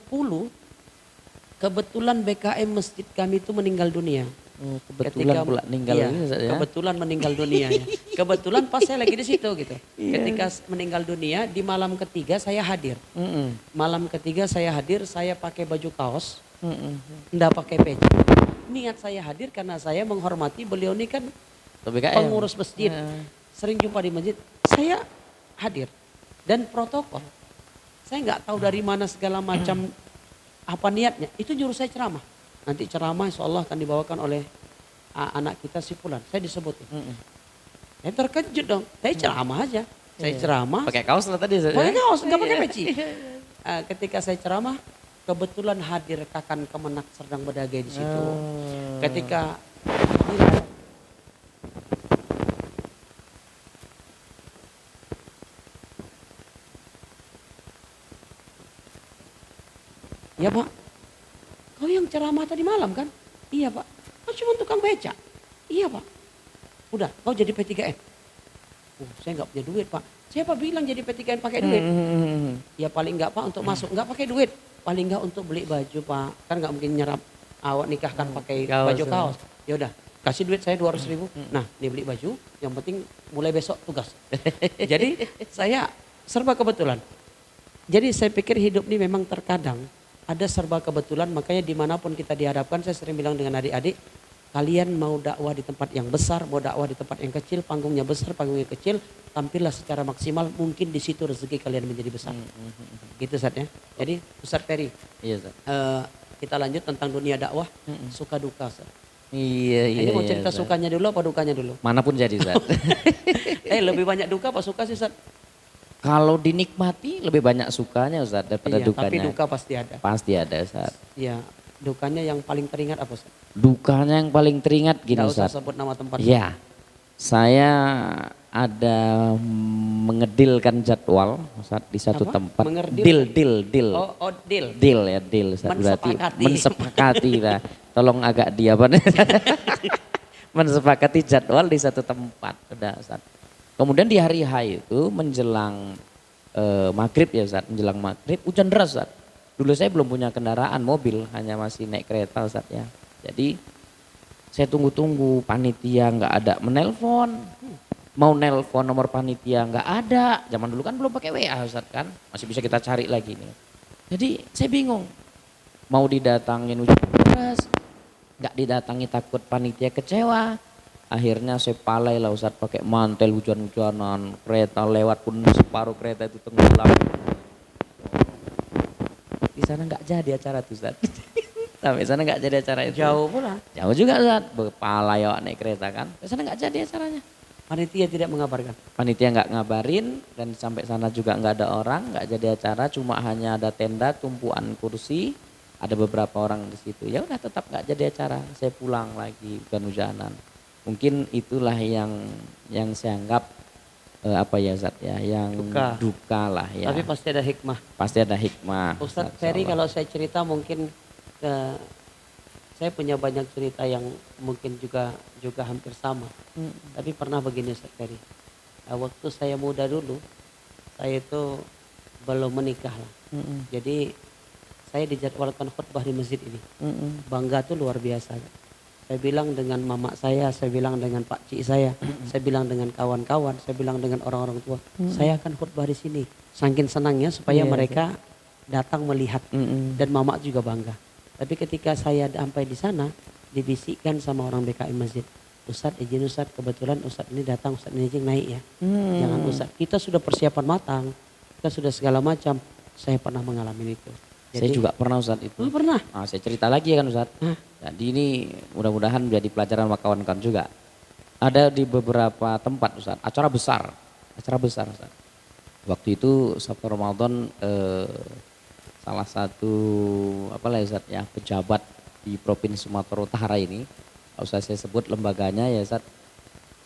kebetulan BKM masjid kami itu meninggal dunia. Oh, kebetulan pula meninggal iya, ya. kebetulan meninggal dunia ya. Kebetulan pas saya lagi di situ gitu. Ketika meninggal dunia di malam ketiga saya hadir. Malam ketiga saya hadir, saya pakai baju kaos. Enggak pakai peci. Niat saya hadir karena saya menghormati beliau ini kan pengurus masjid. Sering jumpa di masjid. Saya hadir dan protokol. Saya nggak tahu dari mana segala macam apa niatnya. Itu nyuruh saya ceramah. Nanti ceramah insya Allah akan dibawakan oleh anak kita si Fulan. Saya disebutin. Saya terkejut dong. Saya ceramah aja. Saya ceramah. Pakai kaos lah tadi. Pakai kaos, nggak pakai peci. Ketika saya ceramah, kebetulan hadir Kakan Kemenak Serdang Bedagai di situ. Ketika ya Pak, kau yang ceramah tadi malam kan? Iya Pak, kau cuma tukang beca. Iya Pak, udah kau jadi P3N. Saya nggak punya duit Pak. Siapa bilang jadi P3N pakai duit? Ya paling nggak Pak untuk masuk, nggak pakai duit. Paling nggak untuk beli baju Pak, kan nggak mungkin nyerap awak nikahkan pakai baju kaos. Ya udah, kasih duit saya 200.000. Nah, dia beli baju, yang penting mulai besok tugas. Jadi saya serba kebetulan. Jadi saya pikir hidup ini memang terkadang ada serba kebetulan, makanya dimanapun kita dihadapkan, saya sering bilang dengan adik-adik, kalian mau dakwah di tempat yang besar, mau dakwah di tempat yang kecil, panggungnya besar, panggungnya kecil, tampillah secara maksimal, mungkin di situ rezeki kalian menjadi besar. Gitu Ustaz ya. Jadi Ustaz Ferry, Iya Ustaz. kita lanjut tentang dunia dakwah, suka duka Ustaz. Iya. Ini mau cerita sukanya dulu apa dukanya dulu? Manapun jadi Ustaz. Lebih banyak duka apa suka sih Ustaz? Kalau dinikmati lebih banyak sukanya Ustaz daripada dukanya. Tapi duka pasti ada. Pasti ada Ustaz. Iya, dukanya yang paling teringat apa Ustaz? Dukanya yang paling teringat gini Nggak usah Ustaz. sebut nama tempat. Iya, saya ada mengedilkan jadwal Ustaz di satu tempat. Mengerdil? Deal. Oh, deal. Deal ya, deal Ustaz. Berarti Mensepakati. mensepakati lah. Tolong agak dia mensepakati jadwal di satu tempat. Udah Ustaz. Kemudian di hari H itu menjelang maghrib ya Ustaz, menjelang maghrib hujan deras Ustaz. Dulu saya belum punya kendaraan mobil, hanya masih naik kereta Ustaz ya. Jadi saya tunggu-tunggu, panitia nggak ada menelpon. Mau nelpon nomor panitia nggak ada. Zaman dulu kan belum pakai WA Ustaz kan, masih bisa kita cari lagi nih. Jadi saya bingung, mau didatangin hujan deras, nggak didatangi takut panitia kecewa. Akhirnya saya palai lah Ustaz pakai mantel hujan-hujanan, kereta lewat pun separuh kereta itu tenggelam. Di sana nggak jadi acara tuh Ustaz. Sampai sana nggak jadi acara itu. Jauh pula. Jauh juga Ustaz, palai awak naik kereta kan. Di sana nggak jadi acaranya. Panitia tidak mengabarkan. Panitia nggak ngabarin dan sampai sana juga nggak ada orang, nggak jadi acara, cuma hanya ada tenda, tumpuan kursi, ada beberapa orang di situ. Ya udah tetap nggak jadi acara. Saya pulang lagi hujan-hujanan. Mungkin itulah yang saya anggap apa ya Ustaz ya, yang duka lah ya. Tapi pasti ada hikmah. Pasti ada hikmah. Ustaz Ferry kalau saya cerita mungkin saya punya banyak cerita yang mungkin juga hampir sama. Tapi pernah begini Ustaz Ferry. Waktu saya muda dulu, saya itu belum menikah lah. Jadi saya dijadwalkan khutbah di masjid ini. Bangga tuh luar biasa. Saya bilang dengan mama saya bilang dengan Pak Cik saya bilang dengan kawan-kawan, saya bilang dengan orang-orang tua, saya akan khutbah di sini. Saking senangnya supaya mereka datang melihat dan mama juga bangga. Tapi ketika saya sampai di sana, dibisikkan sama orang BKM masjid, Ustadz izin Ustadz, kebetulan Ustadz ini datang, Ustadz ini naik ya. Jangan Ustadz, kita sudah persiapan matang, kita sudah segala macam. Saya pernah mengalami itu. Jadi, saya juga pernah Ustadz itu. Oh, pernah? Nah, saya cerita lagi ya kan Ustadz. Jadi ini mudah-mudahan menjadi pelajaran sama kawan-kawan juga. Ada di beberapa tempat Ustadz, acara besar Ustadz. Waktu itu Sabtu Ramadan salah satu apa lah Ustaz ya pejabat di Provinsi Sumatera Utara ini, nggak usah saya sebut lembaganya ya Ustaz.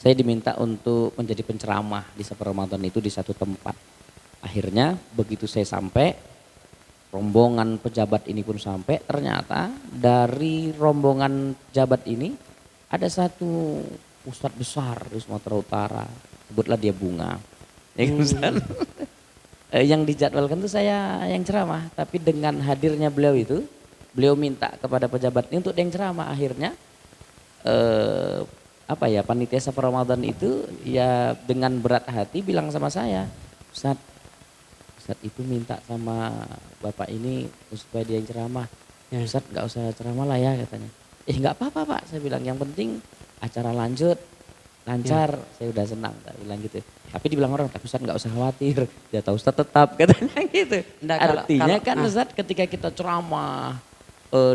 Saya diminta untuk menjadi penceramah di Sabtu Ramadan itu di satu tempat. Akhirnya begitu saya sampai, rombongan pejabat ini pun sampai, ternyata dari rombongan pejabat ini ada satu ustadz besar di Sumatera Utara, sebutlah dia Bunga. Ya kan, Ustaz? Yang dijadwalkan itu saya yang ceramah, tapi dengan hadirnya beliau itu, beliau minta kepada pejabat ini untuk yang ceramah. Akhirnya apa ya, panitia Safar Ramadan itu ya dengan berat hati bilang sama saya, Ustaz itu minta sama bapak ini supaya dia yang ceramah. Ya Ustaz nggak usah ceramah lah ya katanya. Nggak apa-apa Pak, saya bilang yang penting acara lanjut, lancar, saya udah senang, saya bilang gitu. Tapi dibilang orang, tapi Ustaz nggak usah khawatir, dia tahu Ustaz tetap katanya gitu. Nggak, Artinya kan Ustaz ketika kita ceramah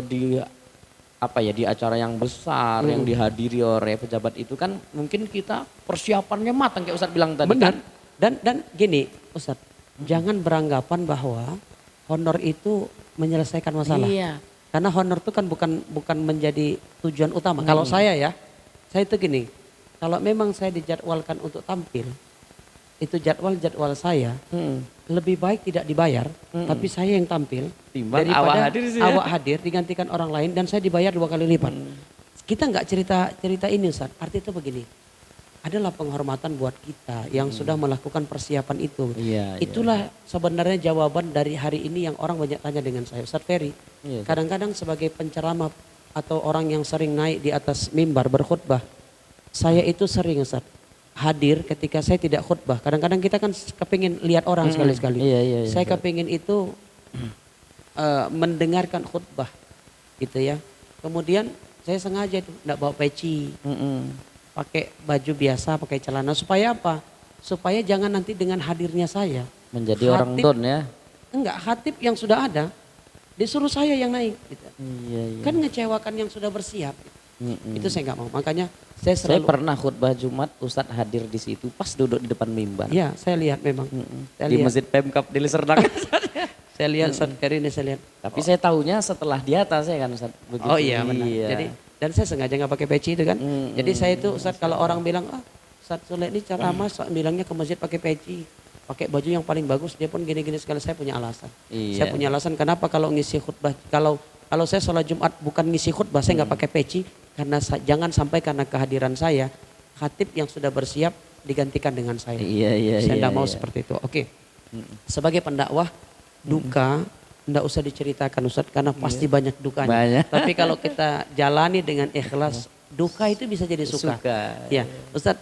di apa ya di acara yang besar yang dihadiri oleh pejabat itu kan mungkin kita persiapannya matang kayak Ustaz bilang tadi. Benar. Kan? Dan gini Ustaz, jangan beranggapan bahwa honor itu menyelesaikan masalah. Iya. Karena honor itu kan bukan menjadi tujuan utama. Kalau saya itu gini, kalau memang saya dijadwalkan untuk tampil, itu jadwal saya, lebih baik tidak dibayar, tapi saya yang tampil Timbang daripada awak hadir sih ya. awak hadir digantikan orang lain dan saya dibayar 2 kali lipat. Kita nggak cerita ini Ustaz, arti itu begini, adalah penghormatan buat kita yang sudah melakukan persiapan itu. Iya, Itulah sebenarnya jawaban dari hari ini yang orang banyak tanya dengan saya, Ustaz Ferry. Iya. Kadang-kadang sebagai penceramah atau orang yang sering naik di atas mimbar berkhutbah, saya itu sering Ustaz hadir ketika saya tidak khutbah. Kadang-kadang kita kan kepingin lihat orang sekali-sekali. Iya, Saya kepingin itu mendengarkan khutbah gitu ya. Kemudian saya sengaja itu tidak bawa peci, pakai baju biasa, pakai celana. Supaya apa? Supaya jangan nanti dengan hadirnya saya Menjadi orang don ya. enggak, khatib yang sudah ada disuruh saya yang naik gitu. Iya. Kan ngecewakan yang sudah bersiap. Itu saya nggak mau. Makanya saya Saya selalu pernah khutbah Jumat, Ustadz hadir di situ pas duduk di depan mimbar. ya saya lihat memang. Saya Di lihat. Masjid Pemkap di Serdang. Saya lihat Ustaz Ferry ini saya lihat. Tapi saya tahunya setelah di atas ya kan Ustadz. Begitu. Oh iya benar. Jadi dan saya sengaja nggak pakai peci itu kan. Jadi saya itu Ustaz kalau orang bilang Ustaz Sule ini ceramah bilangnya ke masjid pakai peci, pakai baju yang paling bagus, dia pun gini-gini sekali. Saya punya alasan. Iya. Saya punya alasan kenapa kalau ngisi khutbah, kalau saya sholat Jumat bukan ngisi khutbah, saya nggak pakai peci karena jangan sampai karena kehadiran saya khatib yang sudah bersiap digantikan dengan saya. Iya. Saya tidak mau seperti itu. Oke. Sebagai pendakwah duka tidak usah diceritakan Ustaz karena pasti banyak dukanya. Banyak. Tapi kalau kita jalani dengan ikhlas, duka itu bisa jadi suka. Ya, Ustaz,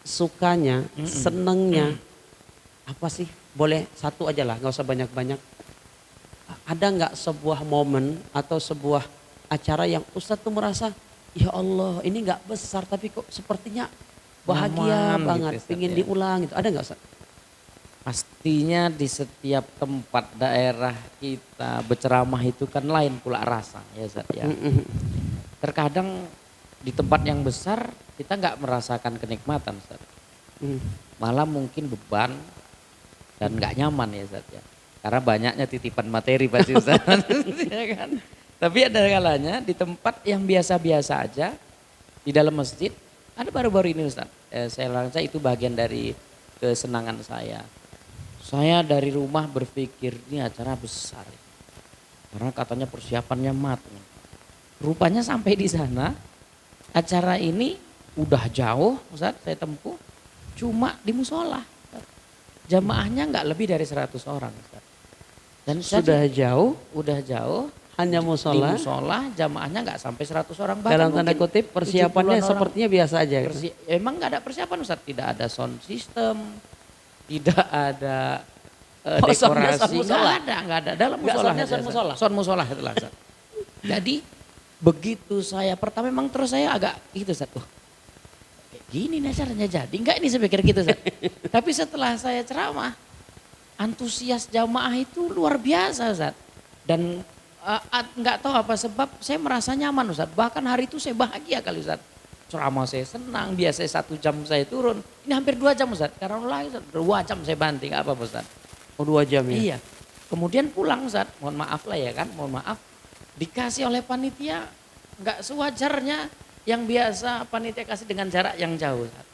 sukanya, senengnya apa sih? Boleh satu aja lah, nggak usah banyak-banyak. Ada nggak sebuah momen atau sebuah acara yang Ustaz tuh merasa, ya Allah ini nggak besar tapi kok sepertinya bahagia Nyaman banget, gitu, pingin Ustaz, ya. diulang gitu. Ada nggak Ustaz? Pastinya di setiap tempat daerah kita berceramah itu kan lain pula rasa ya Ustadz ya. Terkadang di tempat yang besar kita nggak merasakan kenikmatan Ustadz. Malah mungkin beban dan nggak nyaman ya Ustadz ya. Karena banyaknya titipan materi pasti Ustadz. Ya kan? Tapi ada kalanya di tempat yang biasa-biasa aja di dalam masjid, ada baru-baru ini Ustadz. Saya rasa itu bagian dari kesenangan saya. Saya dari rumah berpikir ini acara besar. Karena katanya persiapannya matang. Rupanya sampai di sana acara ini udah jauh Ustaz saya tempuh. Cuma di musola. Jamaahnya nggak lebih dari 100 orang Ustaz. Dan udah jauh. Hanya Di musola. musola jamaahnya nggak sampai 100 orang. Dalam tanda kutip persiapannya 70-an orang. sepertinya biasa aja. Emang nggak ada persiapan Ustaz, tidak ada sound system, tidak ada dekorasi, nggak ada dalam musola. Sound musola itulah Ustaz. Jadi begitu saya pertama memang terus saya agak gitu Ustaz, kayak gini nih acaranya jadi, enggak ini saya pikir gitu Ustaz. Tapi setelah saya ceramah, antusias jamaah itu luar biasa Ustaz. Dan nggak tahu apa sebab saya merasa nyaman Ustaz. Bahkan hari itu saya bahagia kali Ustaz. ceramah saya senang, biasanya 1 jam saya turun, ini hampir 2 jam Ustaz, karena lagi 2 jam saya banting, nggak apa-apa Ustaz. Oh 2 jam ya? Iya, kemudian pulang Ustaz, mohon maaf lah ya kan, mohon maaf, dikasih oleh panitia nggak sewajarnya yang biasa panitia kasih dengan jarak yang jauh Ustaz.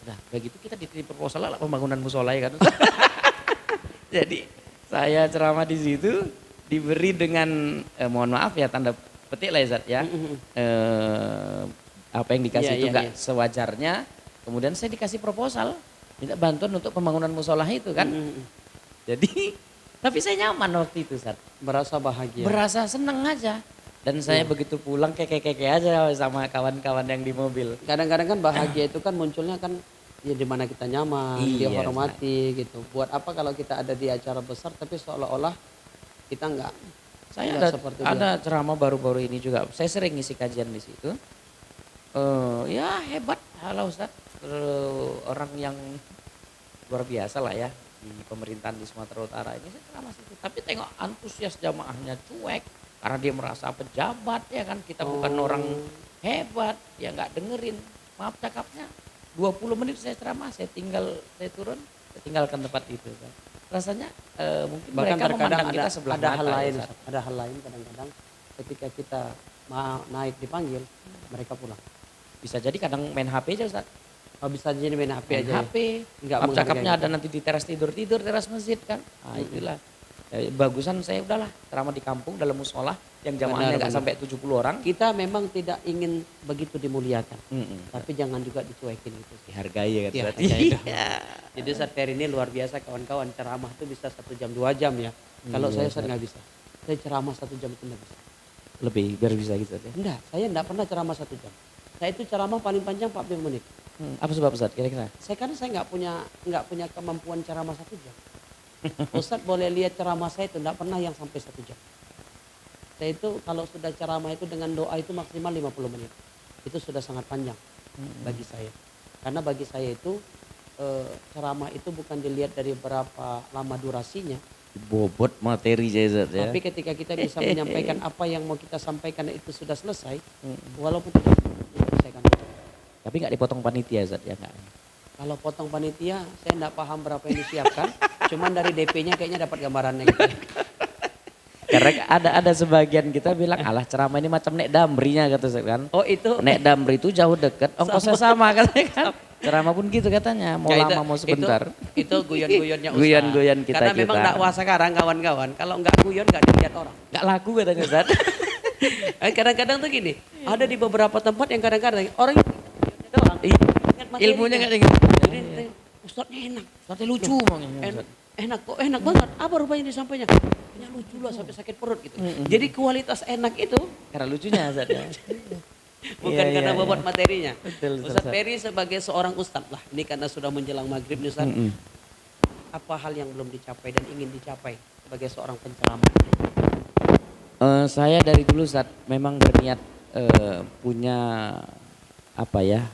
Nah begitu kita dititip proposal lah pembangunan musola ya kan Ustaz. Jadi saya ceramah di situ diberi dengan mohon maaf ya tanda petik lah ya Zat ya. Apa yang dikasih Iya, itu iya, enggak iya. sewajarnya. Kemudian saya dikasih proposal minta bantuan untuk pembangunan musola itu kan. Jadi tapi saya nyaman waktu itu Zat. Berasa bahagia. Berasa seneng aja. Dan saya begitu pulang keke-keke aja sama kawan-kawan yang di mobil. Kadang-kadang kan bahagia itu kan munculnya kan ya di mana kita nyaman, Iya, dihormati gitu. Buat apa kalau kita ada di acara besar tapi seolah-olah kita enggak Saya enggak seperti dia. ada ceramah baru-baru ini juga. Saya sering ngisi kajian di situ. Ya hebat, halo Ustaz. Orang yang luar biasa lah ya di pemerintahan di Sumatera Utara ini saya ceramah situ. Tapi tengok antusias jamaahnya cuek karena dia merasa pejabat ya kan. Kita bukan orang hebat, ya nggak dengerin. Maaf cakapnya 20 menit saya ceramah, saya turun, saya tinggalkan tempat itu kan. Rasanya mungkin Bahkan mereka terkadang memandang kita sebelah ada mata. hal ya, lain, Ustaz. ada hal lain kadang-kadang ketika kita naik dipanggil mereka pulang. Bisa jadi kadang main HP aja Ustaz. Oh, bisa jadi main HP Main aja. Ya? HP. Nggak Maaf cakapnya menghargai. ada nanti di teras tidur teras masjid kan. Nah itulah. Bagusan saya udahlah ceramah di kampung dalam musola yang jamaahnya nggak Benar, sampai 70 orang. Kita memang tidak ingin begitu dimuliakan, Mm-mm. tapi jangan juga dicuekin gitu. Dihargai ya kan. Iya, Ustaz. iya. Iya. Jadi saat Ferry ini luar biasa kawan-kawan, ceramah itu bisa 1 jam 2 jam ya. Kalau Iya, saya Ustaz. nggak bisa. Saya ceramah 1 jam itu nggak bisa. Lebih biar bisa gitu ya. Enggak, saya enggak pernah ceramah 1 jam. Saya itu ceramah paling panjang 40 menit. Apa sebab Ustaz kira-kira? Karena saya nggak punya kemampuan ceramah 1 jam. Ustadz boleh lihat ceramah saya itu enggak pernah yang sampai 1 jam. Saya itu kalau sudah ceramah itu dengan doa itu maksimal 50 menit. Itu sudah sangat panjang bagi saya. Karena bagi saya itu ceramah itu bukan dilihat dari berapa lama durasinya, Bobot materi Ustaz ya. tapi ketika kita bisa menyampaikan apa yang mau kita sampaikan itu sudah selesai, walaupun tidak selesaikan. Tapi nggak dipotong panitia Ustaz ya enggak. Kalau potong panitia, saya enggak paham berapa yang disiapkan, cuman dari DP-nya kayaknya dapat gambarannya gitu. Karena ada sebagian kita bilang alah ceramah ini macam nek damrinya kata Ustaz kan. Oh itu Nek damri itu jauh deket, ongkosnya sama katanya kan. Ceramah pun gitu katanya, mau ya, lama mau sebentar. Itu guyon-guyonnya Ustaz. Guyon-guyon kita. Karena memang dakwah sekarang kawan-kawan, kalau enggak guyon enggak dilihat orang. Nggak laku katanya Ustaz. Kadang-kadang tuh gini, ada di beberapa tempat yang kadang-kadang orang guyonnya doang. Ingat materinya. Ilmunya nggak tinggi. Jadi, Ustadznya enak. Ustaznya lucu En- enak kok, enak banget. Apa rupanya disampainya? Kayaknya lucu lah sampai sakit perut gitu. Jadi kualitas enak itu Karena lucunya Ustaz ya. bukan Iya, karena iya, bobot materinya. Betul, Ustadz Ustaz. Ferry sebagai seorang ustadz lah, ini karena sudah menjelang maghrib nih Ustadz. Apa hal yang belum dicapai dan ingin dicapai sebagai seorang penceramah? Saya dari dulu Ustaz memang berniat punya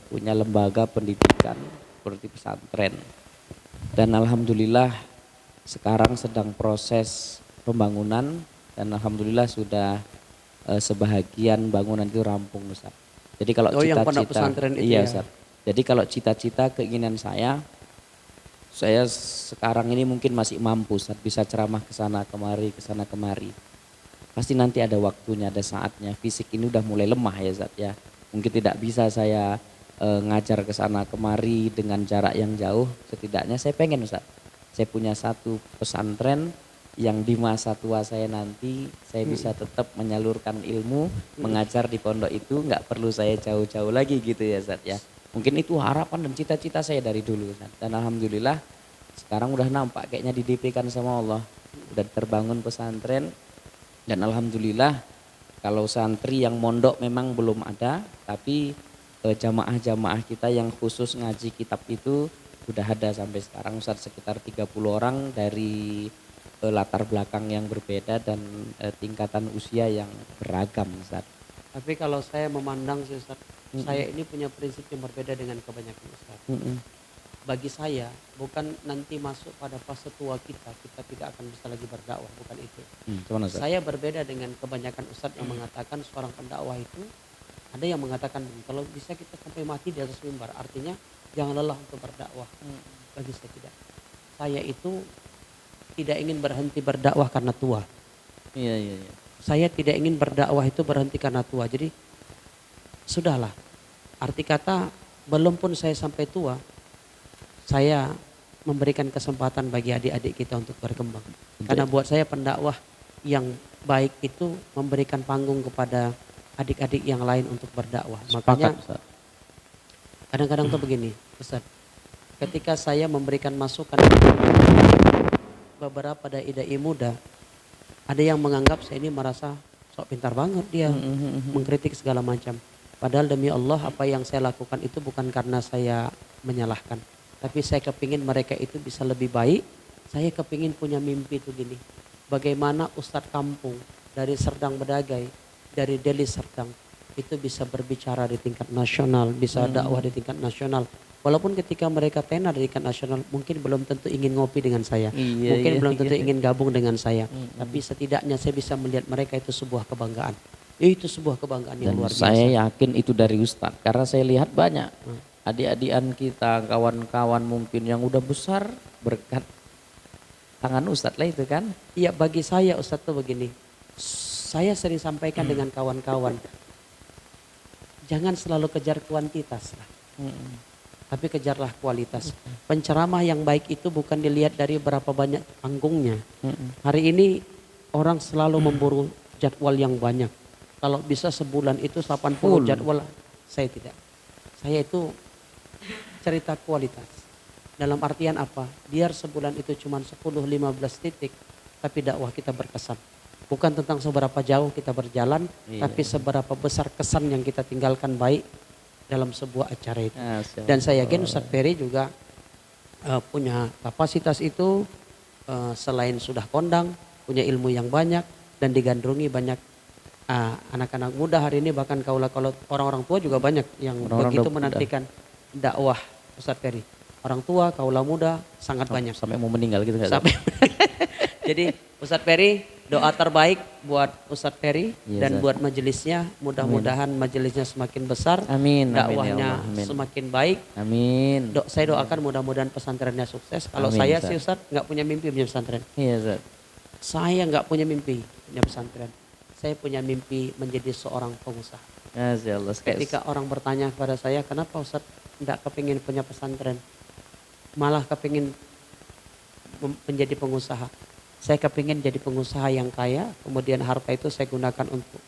punya lembaga pendidikan seperti pesantren. Dan alhamdulillah sekarang sedang proses pembangunan dan alhamdulillah sudah sebahagian bangunan itu rampung Ustaz. Jadi kalau yang pondok cita-cita pesantren itu iya ya? Ustaz. Jadi kalau cita-cita keinginan saya sekarang ini mungkin masih mampu Ustaz, bisa ceramah ke sana kemari. Pasti nanti ada waktunya, ada saatnya. Fisik ini udah mulai lemah ya Ustaz ya. Mungkin tidak bisa saya ngajar ke sana kemari dengan jarak yang jauh. Setidaknya saya pengen Ustaz. Saya punya satu pesantren yang di masa tua saya nanti saya bisa tetap menyalurkan ilmu, mengajar di pondok itu nggak perlu saya jauh-jauh lagi gitu ya Ustaz ya. Mungkin itu harapan dan cita-cita saya dari dulu Ustaz. Dan alhamdulillah sekarang udah nampak kayaknya didp-kan sama Allah. Udah terbangun pesantren dan alhamdulillah kalau santri yang mondok memang belum ada, tapi jamaah-jamaah kita yang khusus ngaji kitab itu udah ada sampai sekarang Ustaz, sekitar 30 orang dari latar belakang yang berbeda dan tingkatan usia yang beragam Ustaz. Tapi kalau saya memandang sih Ustaz, saya ini punya prinsip yang berbeda dengan kebanyakan Ustaz. Bagi saya bukan nanti masuk pada fase tua kita tidak akan bisa lagi berdakwah, bukan itu. Cuman Ustaz. Saya berbeda dengan kebanyakan Ustaz yang mengatakan seorang pendakwah itu Ada yang mengatakan kalau bisa kita sampai mati di atas mimbar, artinya jangan lelah untuk berdakwah. Bagi saya tidak. Saya itu tidak ingin berhenti berdakwah karena tua. Iya, iya, iya. Saya tidak ingin berdakwah itu berhenti karena tua. Jadi sudahlah. Arti kata belum pun saya sampai tua, saya memberikan kesempatan bagi adik-adik kita untuk berkembang. Karena buat saya pendakwah yang baik itu memberikan panggung kepada adik-adik yang lain untuk berdakwah. Makanya Sepakat, Ustaz. kadang-kadang tuh begini, Ustaz. Ketika saya memberikan masukan beberapa dai-dai muda, ada yang menganggap saya ini merasa sok pintar banget dia, mengkritik segala macam. Padahal demi Allah apa yang saya lakukan itu bukan karena saya menyalahkan. Tapi saya kepingin mereka itu bisa lebih baik. Saya kepingin punya mimpi itu gini. Bagaimana Ustadz kampung dari Serdang Bedagai, dari Deli Serdang itu bisa berbicara di tingkat nasional, bisa dakwah di tingkat nasional. Walaupun ketika mereka tenar di tingkat nasional mungkin belum tentu ingin ngopi dengan saya. Iya, Mungkin iya, belum tentu iya. ingin gabung dengan saya. Tapi setidaknya saya bisa melihat mereka itu sebuah kebanggaan. Itu sebuah kebanggaan yang Dan luar biasa. saya yakin itu dari Ustadz karena saya lihat banyak adik-adikan kita, kawan-kawan mungkin yang udah besar berkat tangan Ustadz lah itu kan. Iya, bagi saya Ustadz tuh begini. Saya sering sampaikan dengan kawan-kawan. Jangan selalu kejar kuantitas lah. Tapi kejarlah kualitas. Penceramah yang baik itu bukan dilihat dari berapa banyak panggungnya. Hari ini orang selalu memburu jadwal yang banyak. Kalau bisa sebulan itu 80 Full. jadwal, saya tidak. Saya itu cerita kualitas. Dalam artian apa? Biar sebulan itu cuma 10-15 titik, tapi dakwah kita berkesan. Bukan tentang seberapa jauh kita berjalan, tapi seberapa besar kesan yang kita tinggalkan baik dalam sebuah acara itu. Dan saya yakin Ustadz Ferry juga punya kapasitas itu, selain sudah kondang, punya ilmu yang banyak dan digandrungi banyak anak-anak muda hari ini, bahkan kalau orang-orang tua juga banyak yang begitu menantikan dakwah Ustadz Ferry. Orang tua, kaula muda sangat banyak. Sampai mau meninggal gitu nggak? Sampai. Jadi Ustadz Ferry, doa terbaik buat Ustadz Ferry dan buat majelisnya. Mudah-mudahan majelisnya semakin besar. Amin. Dakwahnya semakin baik. Amin. Saya doakan mudah-mudahan pesantrennya sukses. Kalau Amin, saya Ustaz. sih Ustadz nggak punya mimpi punya pesantren. Iya, Ustaz. Saya nggak punya mimpi punya pesantren. Saya punya mimpi menjadi seorang pengusaha. Masya Allah. Ketika orang bertanya kepada saya, kenapa Ustadz nggak kepingin punya pesantren? Malah kepingin menjadi pengusaha. Saya kepingin jadi pengusaha yang kaya, kemudian harta itu saya gunakan untuk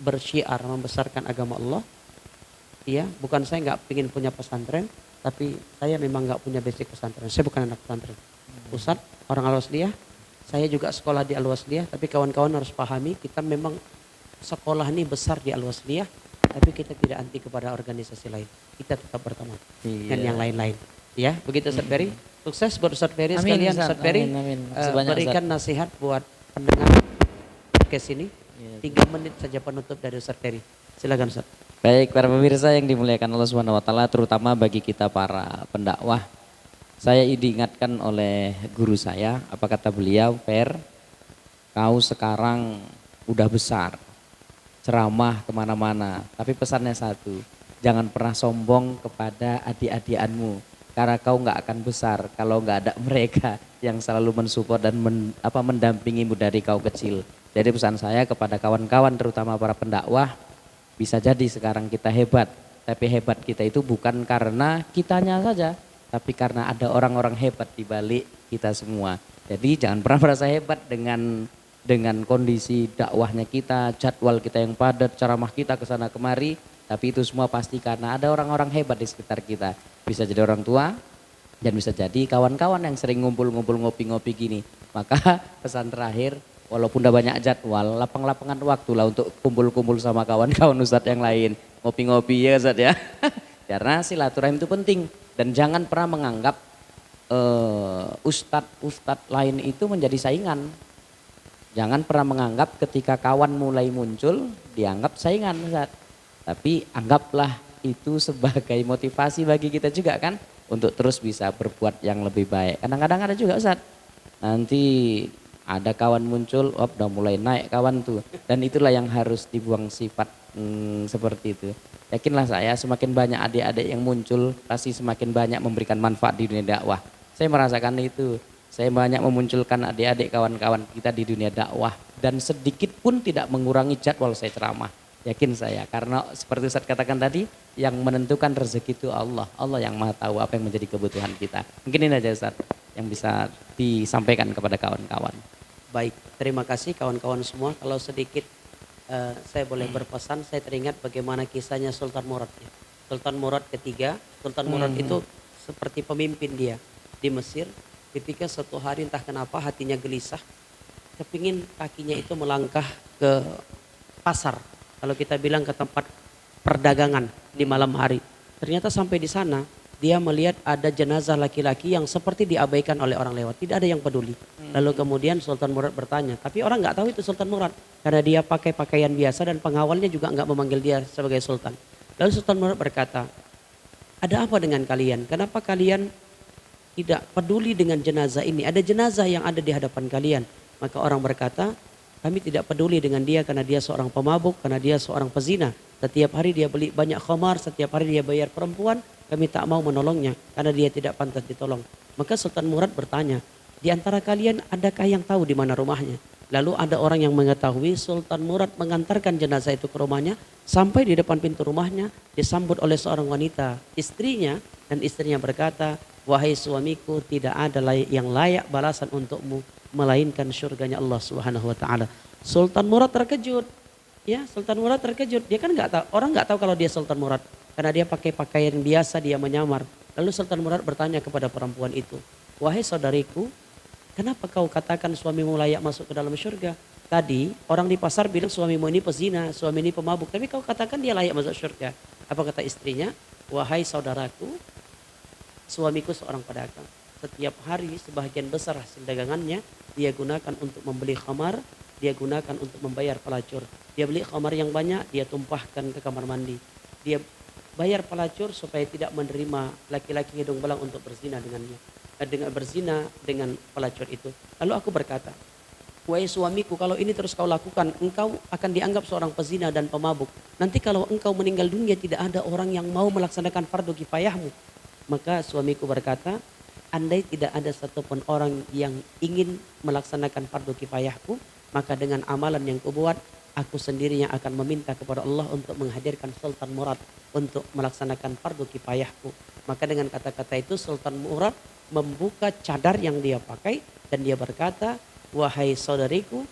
bersyiar, membesarkan agama Allah. Iya, bukan saya nggak pingin punya pesantren, tapi saya memang nggak punya basic pesantren. Saya bukan anak pesantren. Ustadz, orang Al-Wasliyah, saya juga sekolah di Al-Wasliyah, tapi kawan-kawan harus pahami kita memang sekolah ini besar di Al-Wasliyah, tapi kita tidak anti kepada organisasi lain. Kita tetap berteman dengan yang lain-lain. Ya, begitu Ustadz Ferry. Sukses buat Ustadz Ferry sekalian. Ustadz Ferry berikan nasihat buat pendengar podcast ini. 3 menit saja penutup dari Ustadz Ferry. Silakan Ustadz. Baik, para pemirsa yang dimuliakan Allah Subhanahu wa taala, terutama bagi kita para pendakwah. Saya diingatkan oleh guru saya, apa kata beliau, Fer, kau sekarang udah besar, ceramah kemana-mana, tapi pesannya satu, jangan pernah sombong kepada adik-adikanmu, karena kau nggak akan besar kalau nggak ada mereka yang selalu mensupport dan mendampingimu dari kau kecil. Jadi pesan saya kepada kawan-kawan, terutama para pendakwah, bisa jadi sekarang kita hebat, tapi hebat kita itu bukan karena kitanya saja, tapi karena ada orang-orang hebat di balik kita semua. Jadi jangan pernah merasa hebat dengan kondisi dakwahnya kita, jadwal kita yang padat, ceramah kita kesana kemari, tapi itu semua pasti karena ada orang-orang hebat di sekitar kita. Bisa jadi orang tua dan bisa jadi kawan-kawan yang sering ngumpul-ngumpul ngopi-ngopi gini. Maka pesan terakhir, walaupun udah banyak jadwal, lapang-lapangan waktu lah untuk kumpul-kumpul sama kawan-kawan Ustadz yang lain. Ngopi-ngopi ya Ustadz ya. Karena silaturahim itu penting. Dan jangan pernah menganggap ustadz lain itu menjadi saingan. Jangan pernah menganggap ketika kawan mulai muncul dianggap saingan Ustadz. Tapi anggaplah itu sebagai motivasi bagi kita juga kan. Untuk terus bisa berbuat yang lebih baik. Kadang-kadang ada juga Ustadz. Nanti Ada kawan muncul, udah mulai naik kawan tuh. Dan itulah yang harus dibuang sifat seperti itu. Yakinlah saya semakin banyak adik-adik yang muncul pasti semakin banyak memberikan manfaat di dunia dakwah. Saya merasakan itu. Saya banyak memunculkan adik-adik kawan-kawan kita di dunia dakwah dan sedikit pun tidak mengurangi jadwal saya ceramah. Yakin saya karena seperti Ustaz katakan tadi yang menentukan rezeki itu Allah. Allah yang Maha tahu apa yang menjadi kebutuhan kita. Mungkin ini aja Ustaz yang bisa disampaikan kepada kawan-kawan. Baik, terima kasih kawan-kawan semua. Kalau sedikit saya boleh berpesan, saya teringat bagaimana kisahnya Sultan Murad. Sultan Murad ketiga, Sultan Murad itu seperti pemimpin dia di Mesir. Ketika suatu hari entah kenapa hatinya gelisah, kepingin kakinya itu melangkah ke pasar. Kalau kita bilang ke tempat perdagangan di malam hari. Ternyata sampai di sana, dia melihat ada jenazah laki-laki yang seperti diabaikan oleh orang lewat. Tidak ada yang peduli. Lalu kemudian Sultan Murad bertanya. Tapi orang nggak tahu itu Sultan Murad. Karena dia pakai pakaian biasa dan pengawalnya juga nggak memanggil dia sebagai Sultan. Lalu Sultan Murad berkata, ada apa dengan kalian? Kenapa kalian tidak peduli dengan jenazah ini? Ada jenazah yang ada di hadapan kalian. Maka orang berkata, kami tidak peduli dengan dia karena dia seorang pemabuk, karena dia seorang pezina. Setiap hari dia beli banyak khamar, setiap hari dia bayar perempuan, kami tak mau menolongnya karena dia tidak pantas ditolong. Maka Sultan Murad bertanya, di antara kalian adakah yang tahu di mana rumahnya? Lalu ada orang yang mengetahui. Sultan Murad mengantarkan jenazah itu ke rumahnya, sampai di depan pintu rumahnya disambut oleh seorang wanita, istrinya, dan istrinya berkata, wahai suamiku, tidak ada yang layak balasan untukmu melainkan surganya Allah Subhanahu wa taala. Sultan Murad terkejut. Ya, Sultan Murad terkejut. Dia kan nggak tahu, orang nggak tahu kalau dia Sultan Murad karena dia pakai pakaian biasa, dia menyamar. Lalu Sultan Murad bertanya kepada perempuan itu, wahai saudariku, kenapa kau katakan suamimu layak masuk ke dalam surga? Tadi orang di pasar bilang suamimu ini pezina, suami ini pemabuk, tapi kau katakan dia layak masuk surga. Apa kata istrinya? Wahai saudaraku, suamiku seorang pedagang. Setiap hari sebagian besar hasil dagangannya dia gunakan untuk membeli khamar, dia gunakan untuk membayar pelacur. Dia beli khamar yang banyak, dia tumpahkan ke kamar mandi. Dia bayar pelacur supaya tidak menerima laki-laki hidung belang untuk berzina dengannya. Dengan berzina dengan pelacur itu. Lalu aku berkata, wahai suamiku, kalau ini terus kau lakukan, engkau akan dianggap seorang pezina dan pemabuk. Nanti kalau engkau meninggal dunia tidak ada orang yang mau melaksanakan fardu kifayahmu. Maka suamiku berkata, andai tidak ada satupun orang yang ingin melaksanakan fardu kifayahku, maka dengan amalan yang kubuat, aku sendiri yang akan meminta kepada Allah untuk menghadirkan Sultan Murad untuk melaksanakan fardu kifayahku. Maka dengan kata-kata itu Sultan Murad membuka cadar yang dia pakai dan dia berkata, wahai saudariku,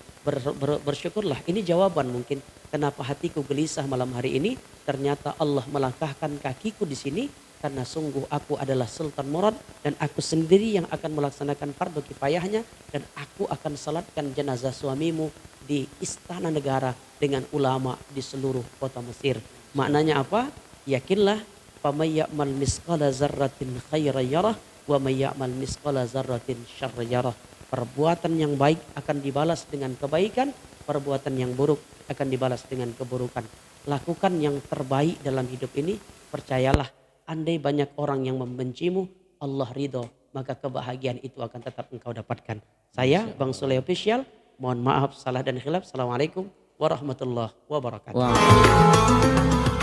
bersyukurlah. Ini jawaban mungkin kenapa hatiku gelisah malam hari ini. Ternyata Allah melangkahkan kakiku di sini karena sungguh aku adalah Sultan Murad dan aku sendiri yang akan melaksanakan fardu kifayahnya, dan aku akan salatkan jenazah suamimu di istana negara dengan ulama di seluruh kota Mesir. Maknanya apa? Yakinlah, faman ya'mal misqala zarratin khairan yarah wa may ya'mal misqala zarratin syarran yarah. Perbuatan yang baik akan dibalas dengan kebaikan, perbuatan yang buruk akan dibalas dengan keburukan. Lakukan yang terbaik dalam hidup ini, percayalah, andai banyak orang yang membencimu, Allah ridho, maka kebahagiaan itu akan tetap engkau dapatkan. Saya Bang Sule Official, mohon maaf salah dan khilaf. Assalamualaikum warahmatullahi wabarakatuh. Wow.